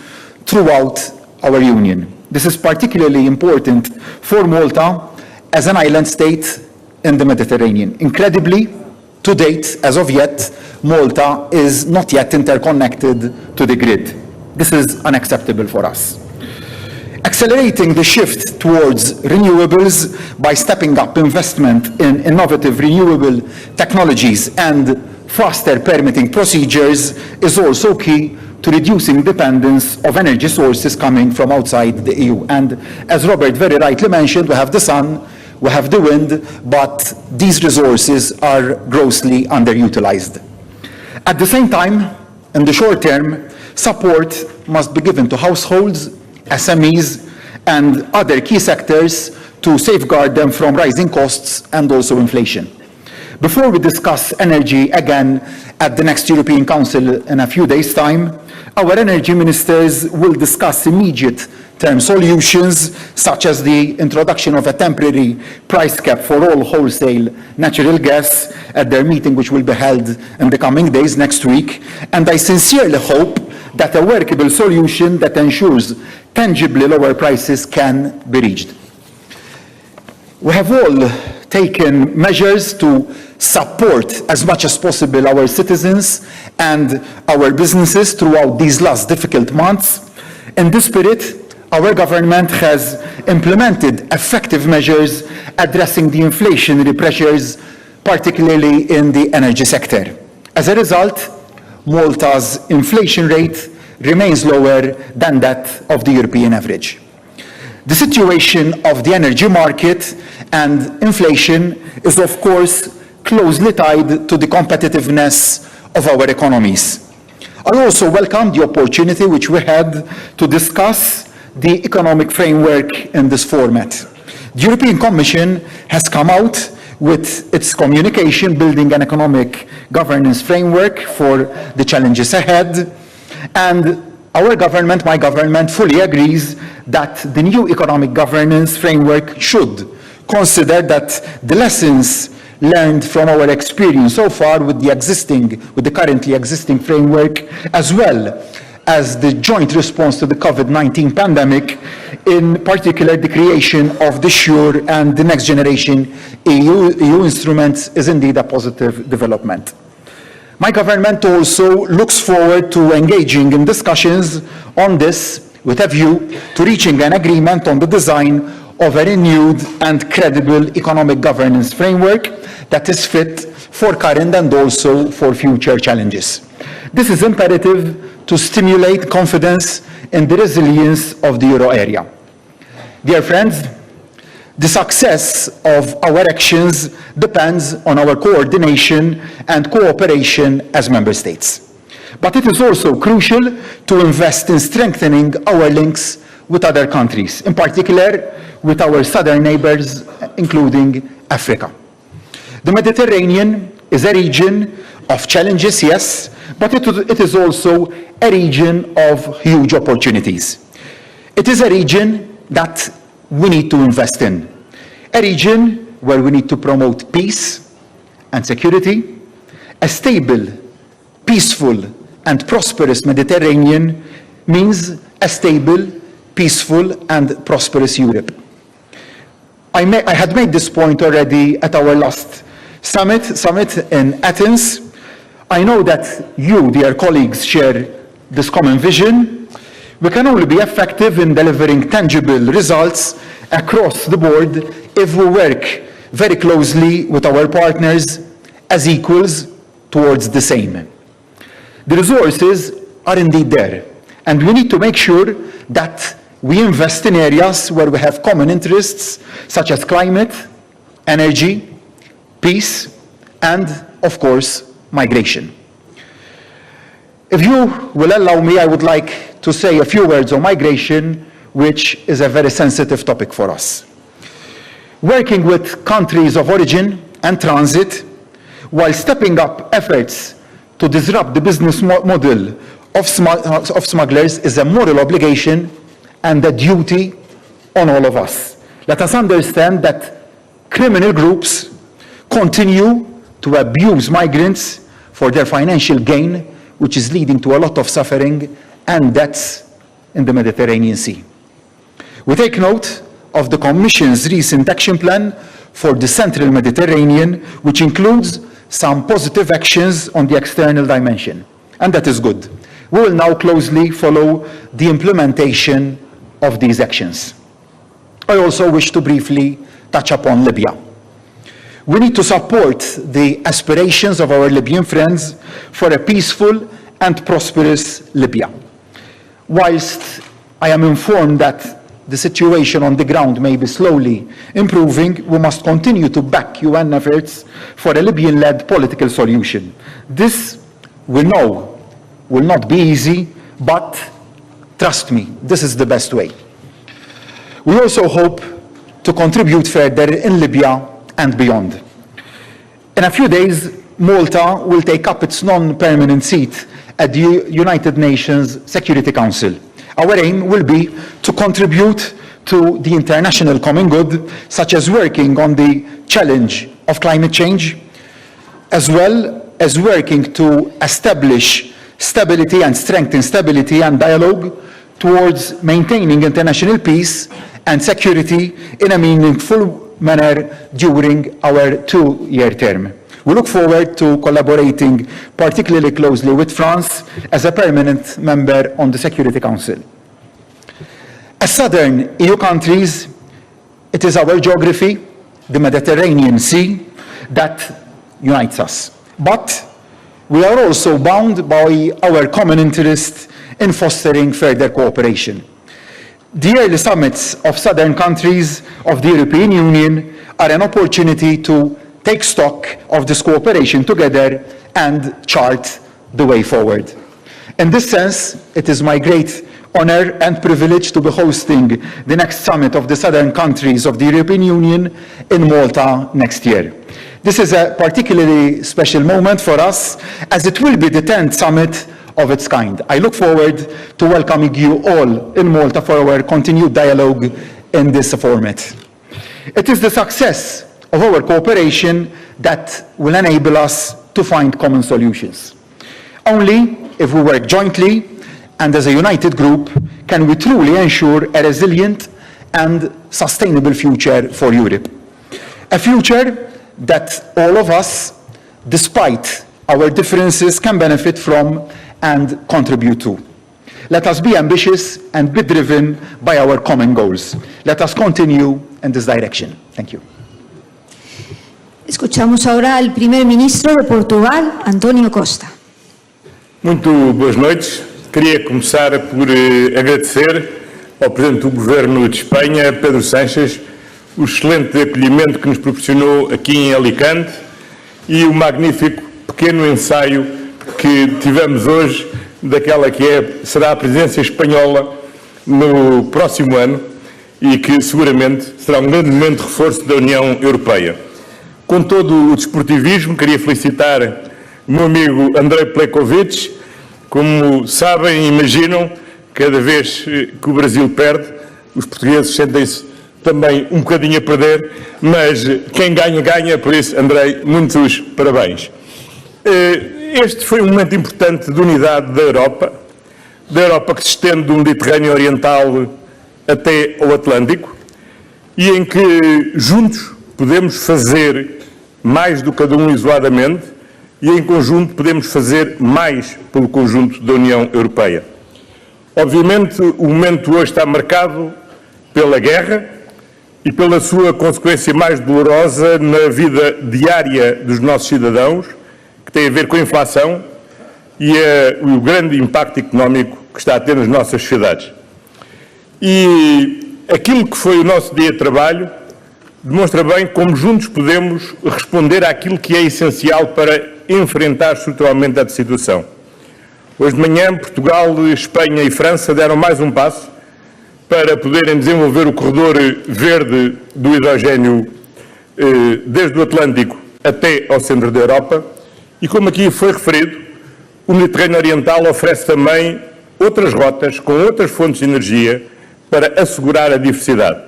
throughout our Union. This is particularly important for Malta as an island state in the Mediterranean. Incredibly, to date, as of yet, Malta is not yet interconnected to the grid. This is unacceptable for us. Accelerating the shift towards renewables by stepping up investment in innovative renewable technologies and faster permitting procedures is also key to reducing dependence of energy sources coming from outside the EU. And as Robert very rightly mentioned, we have the sun, we have the wind, but these resources are grossly underutilized. At the same time, in the short term, support must be given to households, SMEs, and other key sectors to safeguard them from rising costs and also inflation. Before we discuss energy again at the next European Council in a few days' time, our energy ministers will discuss immediate term solutions, such as the introduction of a temporary price cap for all wholesale natural gas at their meeting, which will be held in the coming days next week. And I sincerely hope that a workable solution that ensures tangibly lower prices can be reached. We have all taken measures to support as much as possible our citizens and our businesses throughout these last difficult months. In this spirit, our government has implemented effective measures addressing the inflationary pressures, particularly in the energy sector. As a result, Malta's inflation rate remains lower than that of the European average. The situation of the energy market and inflation is, of course, closely tied to the competitiveness of our economies. I also welcome the opportunity which we had to discuss the economic framework in this format. The European Commission has come out with its communication, Building an Economic Governance Framework for the Challenges Ahead, and our government, my government, fully agrees that the new economic governance framework should consider that the lessons learned from our experience so far with the currently existing framework, as well as the joint response to the COVID-19 pandemic, in particular the creation of the SURE and the next generation EU instruments, is indeed a positive development. My government also looks forward to engaging in discussions on this with a view to reaching an agreement on the design of a renewed and credible economic governance framework that is fit for current and also for future challenges. This is imperative to stimulate confidence in the resilience of the euro area. Dear friends, The success of our actions depends on our coordination and cooperation as member states. But it is also crucial to invest in strengthening our links with other countries, in particular with our southern neighbors, including Africa. The Mediterranean is a region of challenges, yes, but it is also a region of huge opportunities. It is a region that we need to invest in, a region where we need to promote peace and security. A stable, peaceful, and prosperous Mediterranean means a stable, peaceful, and prosperous Europe. I had made this point already at our last summit in Athens. I know that you, dear colleagues, share this common vision. We can only be effective in delivering tangible results across the board if we work very closely with our partners as equals towards the same. The resources are indeed there, and we need to make sure that we invest in areas where we have common interests, such as climate, energy, peace, and, of course, migration. If you will allow me, I would like to say a few words on migration, which is a very sensitive topic for us. Working with countries of origin and transit, while stepping up efforts to disrupt the business model of smugglers, is a moral obligation and a duty on all of us. Let us understand that criminal groups continue to abuse migrants for their financial gain, which is leading to a lot of suffering and deaths in the Mediterranean Sea. We take note of the Commission's recent action plan for the Central Mediterranean, which includes some positive actions on the external dimension, and that is good. We will now closely follow the implementation of these actions. I also wish to briefly touch upon Libya. We need to support the aspirations of our Libyan friends for a peaceful and prosperous Libya. Whilst I am informed that the situation on the ground may be slowly improving, we must continue to back UN efforts for a Libyan-led political solution. This, we know, will not be easy, but trust me, this is the best way. We also hope to contribute further in Libya and beyond. In a few days, Malta will take up its non-permanent seat at the United Nations Security Council. Our aim will be to contribute to the international common good, such as working on the challenge of climate change, as well as working to establish stability and strengthen stability and dialogue towards maintaining international peace and security in a meaningful manner during our two-year term. We look forward to collaborating particularly closely with France as a permanent member on the Security Council. As southern EU countries, it is our geography, the Mediterranean Sea, that unites us. But we are also bound by our common interest in fostering further cooperation. The early summits of southern countries of the European Union are an opportunity to take stock of this cooperation together and chart the way forward. In this sense, it is my great honor and privilege to be hosting the next summit of the southern countries of the European Union in Malta next year. This is a particularly special moment for us, as it will be the 10th summit of its kind. I look forward to welcoming you all in Malta for our continued dialogue in this format. It is the success of our cooperation that will enable us to find common solutions. Only if we work jointly and as a united group can we truly ensure a resilient and sustainable future for Europe. A future that all of us, despite our differences, can benefit from and contribute to. Let us be ambitious and be driven by our common goals. Let us continue in this direction. Thank you. Escuchamos ahora al primer ministro de Portugal, António Costa. Muito boas noites. Queria começar por agradecer ao Presidente do Governo de Espanha, Pedro Sánchez, o excelente acolhimento que nos proporcionou aqui em Alicante e o magnífico pequeno ensaio que tivemos hoje daquela que será a presidência espanhola no próximo ano e que seguramente será um grande momento de reforço da União Europeia. Com todo o desportivismo, queria felicitar o meu amigo Andrei Plekovic. Como sabem e imaginam, cada vez que o Brasil perde, os portugueses sentem-se também um bocadinho a perder, mas quem ganha, ganha. Por isso, Andrei, muitos parabéns. Este foi um momento importante de unidade da Europa que se estende do Mediterrâneo Oriental até ao Atlântico e em que juntos podemos fazer mais do que cada um isoladamente e em conjunto podemos fazer mais pelo conjunto da União Europeia. Obviamente, o momento hoje está marcado pela guerra e pela sua consequência mais dolorosa na vida diária dos nossos cidadãos, que tem a ver com a inflação e o grande impacto económico que está a ter nas nossas sociedades. E aquilo que foi o nosso dia de trabalho demonstra bem como juntos podemos responder àquilo que é essencial para enfrentar estruturalmente a situação. Hoje de manhã, Portugal, Espanha e França deram mais um passo para poderem desenvolver o corredor verde do hidrogênio desde o Atlântico até ao centro da Europa e, como aqui foi referido, o Mediterrâneo Oriental oferece também outras rotas com outras fontes de energia para assegurar a diversidade.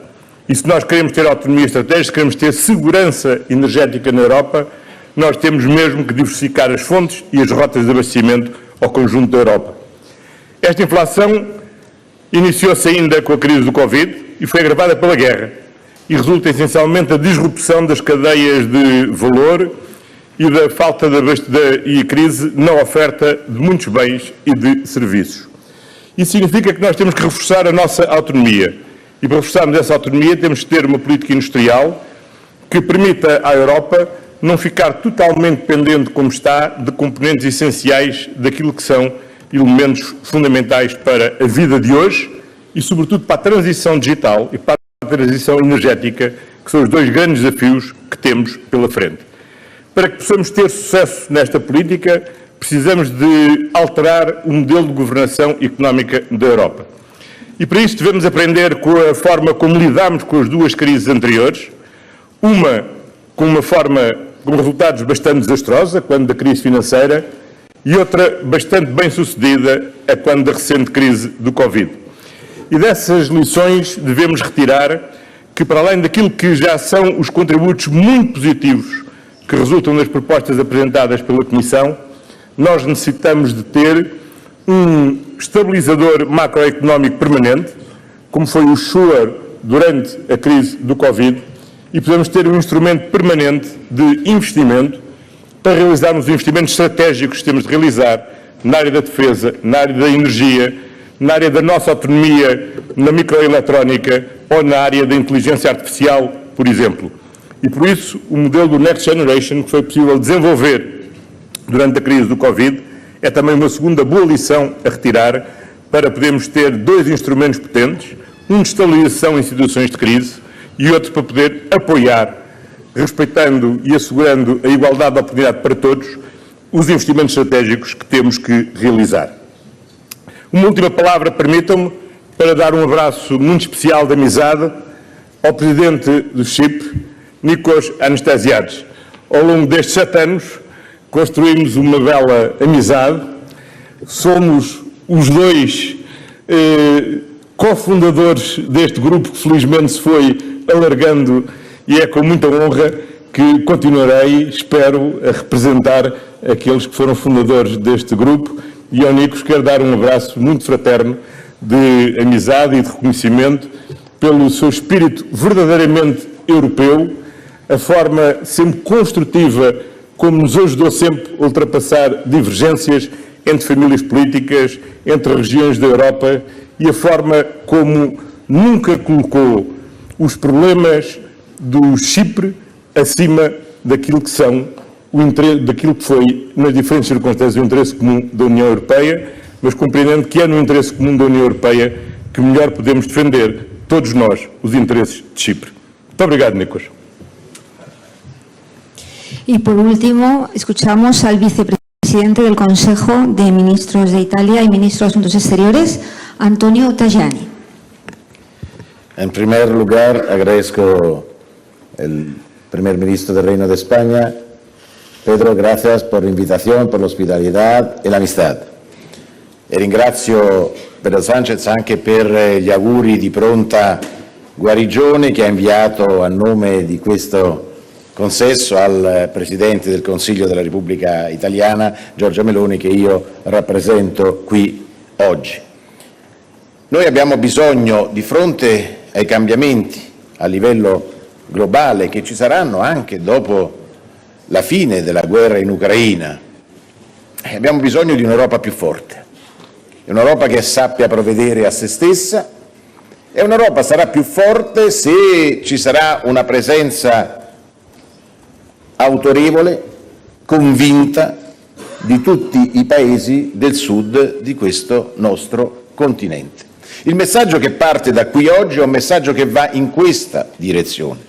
E se nós queremos ter autonomia estratégica, queremos ter segurança energética na Europa, nós temos mesmo que diversificar as fontes e as rotas de abastecimento ao conjunto da Europa. Esta inflação iniciou-se ainda com a crise do Covid e foi agravada pela guerra e resulta essencialmente da disrupção das cadeias de valor e da falta e crise na oferta de muitos bens e de serviços. Isso significa que nós temos que reforçar a nossa autonomia. E para reforçarmos essa autonomia temos que ter uma política industrial que permita à Europa não ficar totalmente dependente, como está, de componentes essenciais daquilo que são elementos fundamentais para a vida de hoje e, sobretudo, para a transição digital e para a transição energética, que são os dois grandes desafios que temos pela frente. Para que possamos ter sucesso nesta política, precisamos de alterar o modelo de governação económica da Europa. E para isso devemos aprender com a forma como lidámos com as duas crises anteriores, uma com resultados bastante desastrosos, quando da crise financeira, e outra bastante bem-sucedida, quando da recente crise do Covid. E dessas lições devemos retirar que, para além daquilo que já são os contributos muito positivos que resultam das propostas apresentadas pela Comissão, nós necessitamos de ter um estabilizador macroeconómico permanente, como foi o SURE durante a crise do Covid, e podemos ter um instrumento permanente de investimento para realizarmos os investimentos estratégicos que temos de realizar na área da defesa, na área da energia, na área da nossa autonomia na microeletrónica ou na área da inteligência artificial, por exemplo. E por isso o modelo do Next Generation, que foi possível desenvolver durante a crise do Covid, é também uma segunda boa lição a retirar para podermos ter dois instrumentos potentes, um de estabilização em situações de crise e outro para poder apoiar, respeitando e assegurando a igualdade de oportunidade para todos, os investimentos estratégicos que temos que realizar. Uma última palavra, permitam-me, para dar um abraço muito especial de amizade ao Presidente do Chipre, Nikos Anastasiades. Ao longo destes 7 anos, construímos uma bela amizade, somos os dois cofundadores deste grupo que felizmente se foi alargando e é com muita honra que continuarei, espero, a representar aqueles que foram fundadores deste grupo e ao Nikos quero dar um abraço muito fraterno de amizade e de reconhecimento pelo seu espírito verdadeiramente europeu, a forma sempre construtiva como nos ajudou sempre a ultrapassar divergências entre famílias políticas, entre regiões da Europa e a forma como nunca colocou os problemas do Chipre acima daquilo que daquilo que foi, nas diferentes circunstâncias, o interesse comum da União Europeia, mas compreendendo que é no interesse comum da União Europeia que melhor podemos defender, todos nós, os interesses de Chipre. Muito obrigado, Nicolas. Y por último, escuchamos al vicepresidente del Consejo de Ministros de Italia y Ministro de Asuntos Exteriores, Antonio Tajani. En primer lugar, agradezco al primer ministro del Reino de España. Pedro, gracias por la invitazione, per l'ospitalità e l'amistà. E ringrazio Pedro Sánchez anche per gli auguri di pronta guarigione che ha inviato a nome di questo consesso al Presidente del Consiglio della Repubblica Italiana, Giorgia Meloni, che io rappresento qui oggi. Noi abbiamo bisogno, di fronte ai cambiamenti a livello globale che ci saranno anche dopo la fine della guerra in Ucraina, abbiamo bisogno di un'Europa più forte, un'Europa che sappia provvedere a se stessa, e un'Europa sarà più forte se ci sarà una presenza autorevole, convinta di tutti i paesi del sud di questo nostro continente. Il messaggio che parte da qui oggi è un messaggio che va in questa direzione.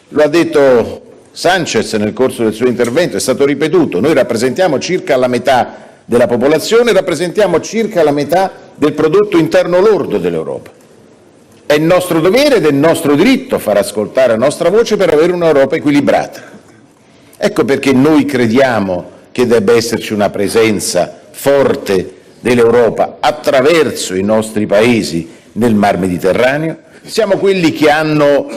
Lo ha detto Sánchez nel corso del suo intervento, è stato ripetuto: noi rappresentiamo circa la metà della popolazione, rappresentiamo circa la metà del prodotto interno lordo dell'Europa. È il nostro dovere ed è il nostro diritto far ascoltare la nostra voce per avere un'Europa equilibrata. Ecco perché noi crediamo che debba esserci una presenza forte dell'Europa attraverso i nostri paesi nel Mar Mediterraneo. Siamo quelli che hanno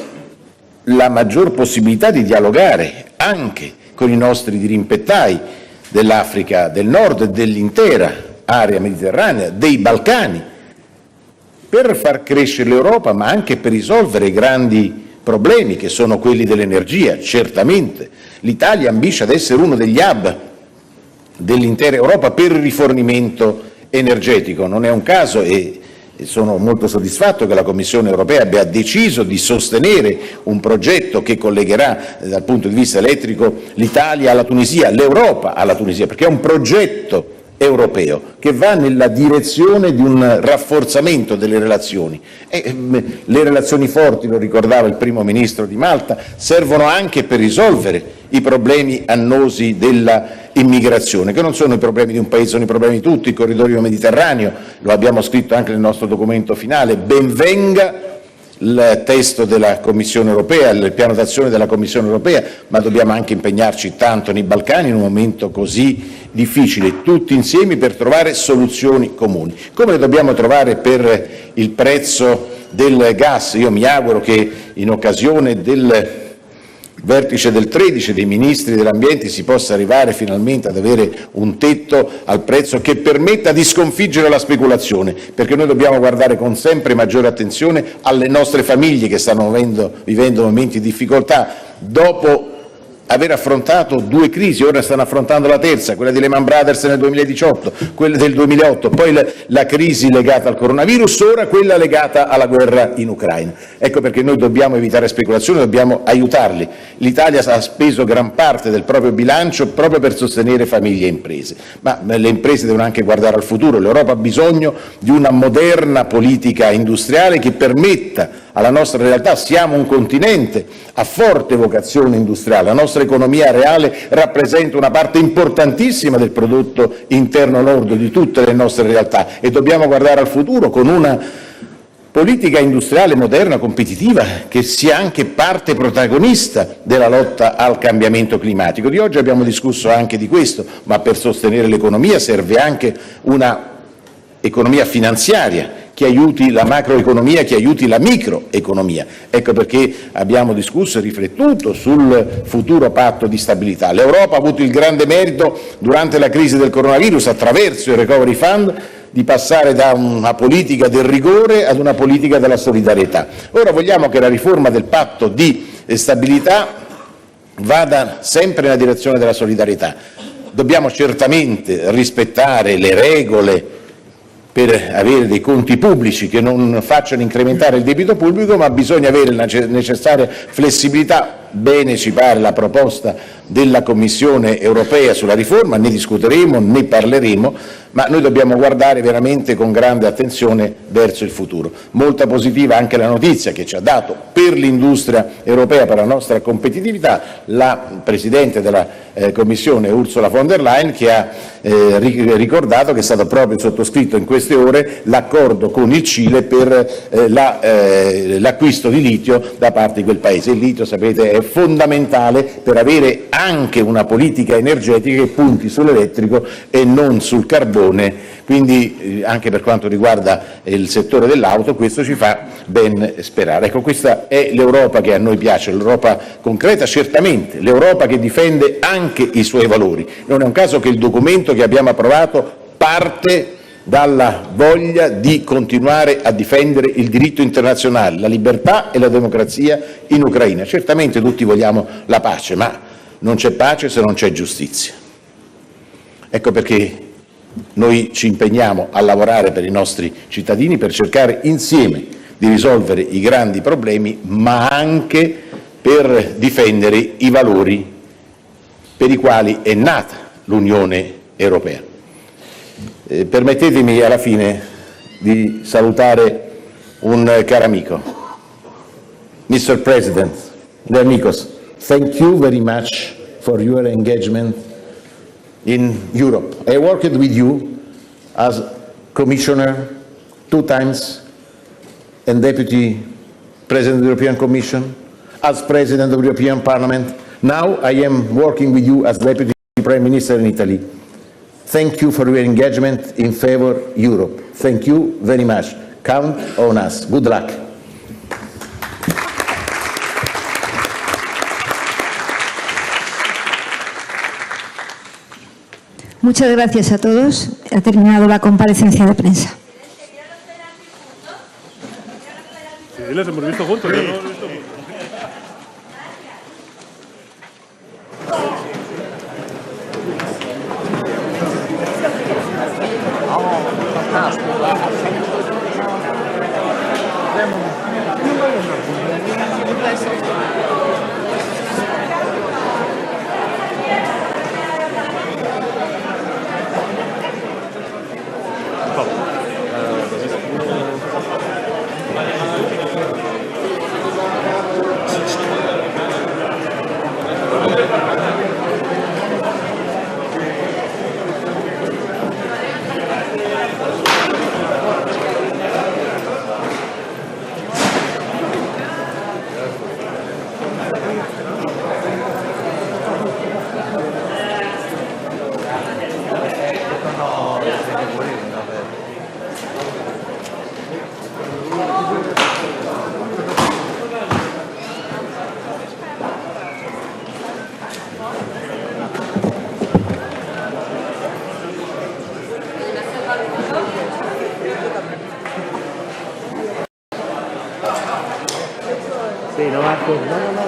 la maggior possibilità di dialogare anche con i nostri dirimpettai dell'Africa del Nord e dell'intera area mediterranea, dei Balcani, per far crescere l'Europa, ma anche per risolvere i grandi problemi che sono quelli dell'energia. Certamente l'Italia ambisce ad essere uno degli hub dell'intera Europa per il rifornimento energetico. Non è un caso, e sono molto soddisfatto che la Commissione europea abbia deciso di sostenere un progetto che collegherà dal punto di vista elettrico l'Italia alla Tunisia, l'Europa alla Tunisia, perché è un progetto europeo che va nella direzione di un rafforzamento delle relazioni. Le relazioni forti, lo ricordava il primo ministro di Malta, servono anche per risolvere i problemi annosi della immigrazione, che non sono i problemi di un paese, sono i problemi di tutti. Il corridoio mediterraneo, lo abbiamo scritto anche nel nostro documento finale. Ben venga il testo della Commissione europea, il piano d'azione della Commissione europea, ma dobbiamo anche impegnarci tanto nei Balcani in un momento così difficile, tutti insieme, per trovare soluzioni comuni. Come le dobbiamo trovare per il prezzo del gas? Io mi auguro che in occasione del vertice del 13 dei ministri dell'ambiente si possa arrivare finalmente ad avere un tetto al prezzo che permetta di sconfiggere la speculazione, perché noi dobbiamo guardare con sempre maggiore attenzione alle nostre famiglie che stanno vivendo momenti di difficoltà. Dopo aver affrontato due crisi, ora stanno affrontando la terza, quella di Lehman Brothers nel 2018, quella del 2008, poi la crisi legata al coronavirus, ora quella legata alla guerra in Ucraina. Ecco perché noi dobbiamo evitare speculazioni, dobbiamo aiutarli. L'Italia ha speso gran parte del proprio bilancio proprio per sostenere famiglie e imprese, ma le imprese devono anche guardare al futuro. L'Europa ha bisogno di una moderna politica industriale che permetta alla nostra realtà. Siamo un continente a forte vocazione industriale, la nostra economia reale rappresenta una parte importantissima del prodotto interno lordo di tutte le nostre realtà, e dobbiamo guardare al futuro con una politica industriale moderna, competitiva, che sia anche parte protagonista della lotta al cambiamento climatico. Di oggi abbiamo discusso anche di questo, ma per sostenere l'economia serve anche una economia finanziaria che aiuti la macroeconomia, che aiuti la microeconomia. Ecco perché abbiamo discusso e riflettuto sul futuro patto di stabilità. L'Europa ha avuto il grande merito durante la crisi del coronavirus, attraverso il Recovery Fund, di passare da una politica del rigore ad una politica della solidarietà. Ora vogliamo che la riforma del patto di stabilità vada sempre nella direzione della solidarietà. Dobbiamo certamente rispettare le regole per avere dei conti pubblici che non facciano incrementare il debito pubblico, ma bisogna avere la necessaria flessibilità. Bene ci pare la proposta della Commissione europea sulla riforma, ne discuteremo, ne parleremo, ma noi dobbiamo guardare veramente con grande attenzione verso il futuro. Molto positiva anche la notizia che ci ha dato per l'industria europea, per la nostra competitività, la Presidente della Commissione Ursula von der Leyen, che ha ricordato che è stato proprio sottoscritto in queste ore l'accordo con il Cile per l'acquisto di litio da parte di quel paese. Il litio, sapete, è fondamentale per avere anche una politica energetica che punti sull'elettrico e non sul carbone, quindi anche per quanto riguarda il settore dell'auto questo ci fa ben sperare. Ecco, questa è l'Europa che a noi piace, l'Europa concreta, certamente, l'Europa che difende anche i suoi valori. Non è un caso che il documento che abbiamo approvato parte dalla voglia di continuare a difendere il diritto internazionale, la libertà e la democrazia in Ucraina. Certamente tutti vogliamo la pace, ma non c'è pace se non c'è giustizia. Ecco perché noi ci impegniamo a lavorare per i nostri cittadini, per cercare insieme di risolvere i grandi problemi, ma anche per difendere i valori per i quali è nata l'Unione Europea. Permettetemi alla fine di salutare un caro amico. Mr. President, dear amigos, thank you very much for your engagement in Europe. I worked with you as Commissioner 2 times and Deputy President of the European Commission, as President of the European Parliament. Now I am working with you as Deputy Prime Minister in Italy. Thank you for your engagement in favor of Europe. Thank you very much. Count on us. Good luck. Muchas gracias a todos. Ha terminado la comparecencia de prensa. Sí, les hemos visto juntos. Sí. Sí, no va a ser. No.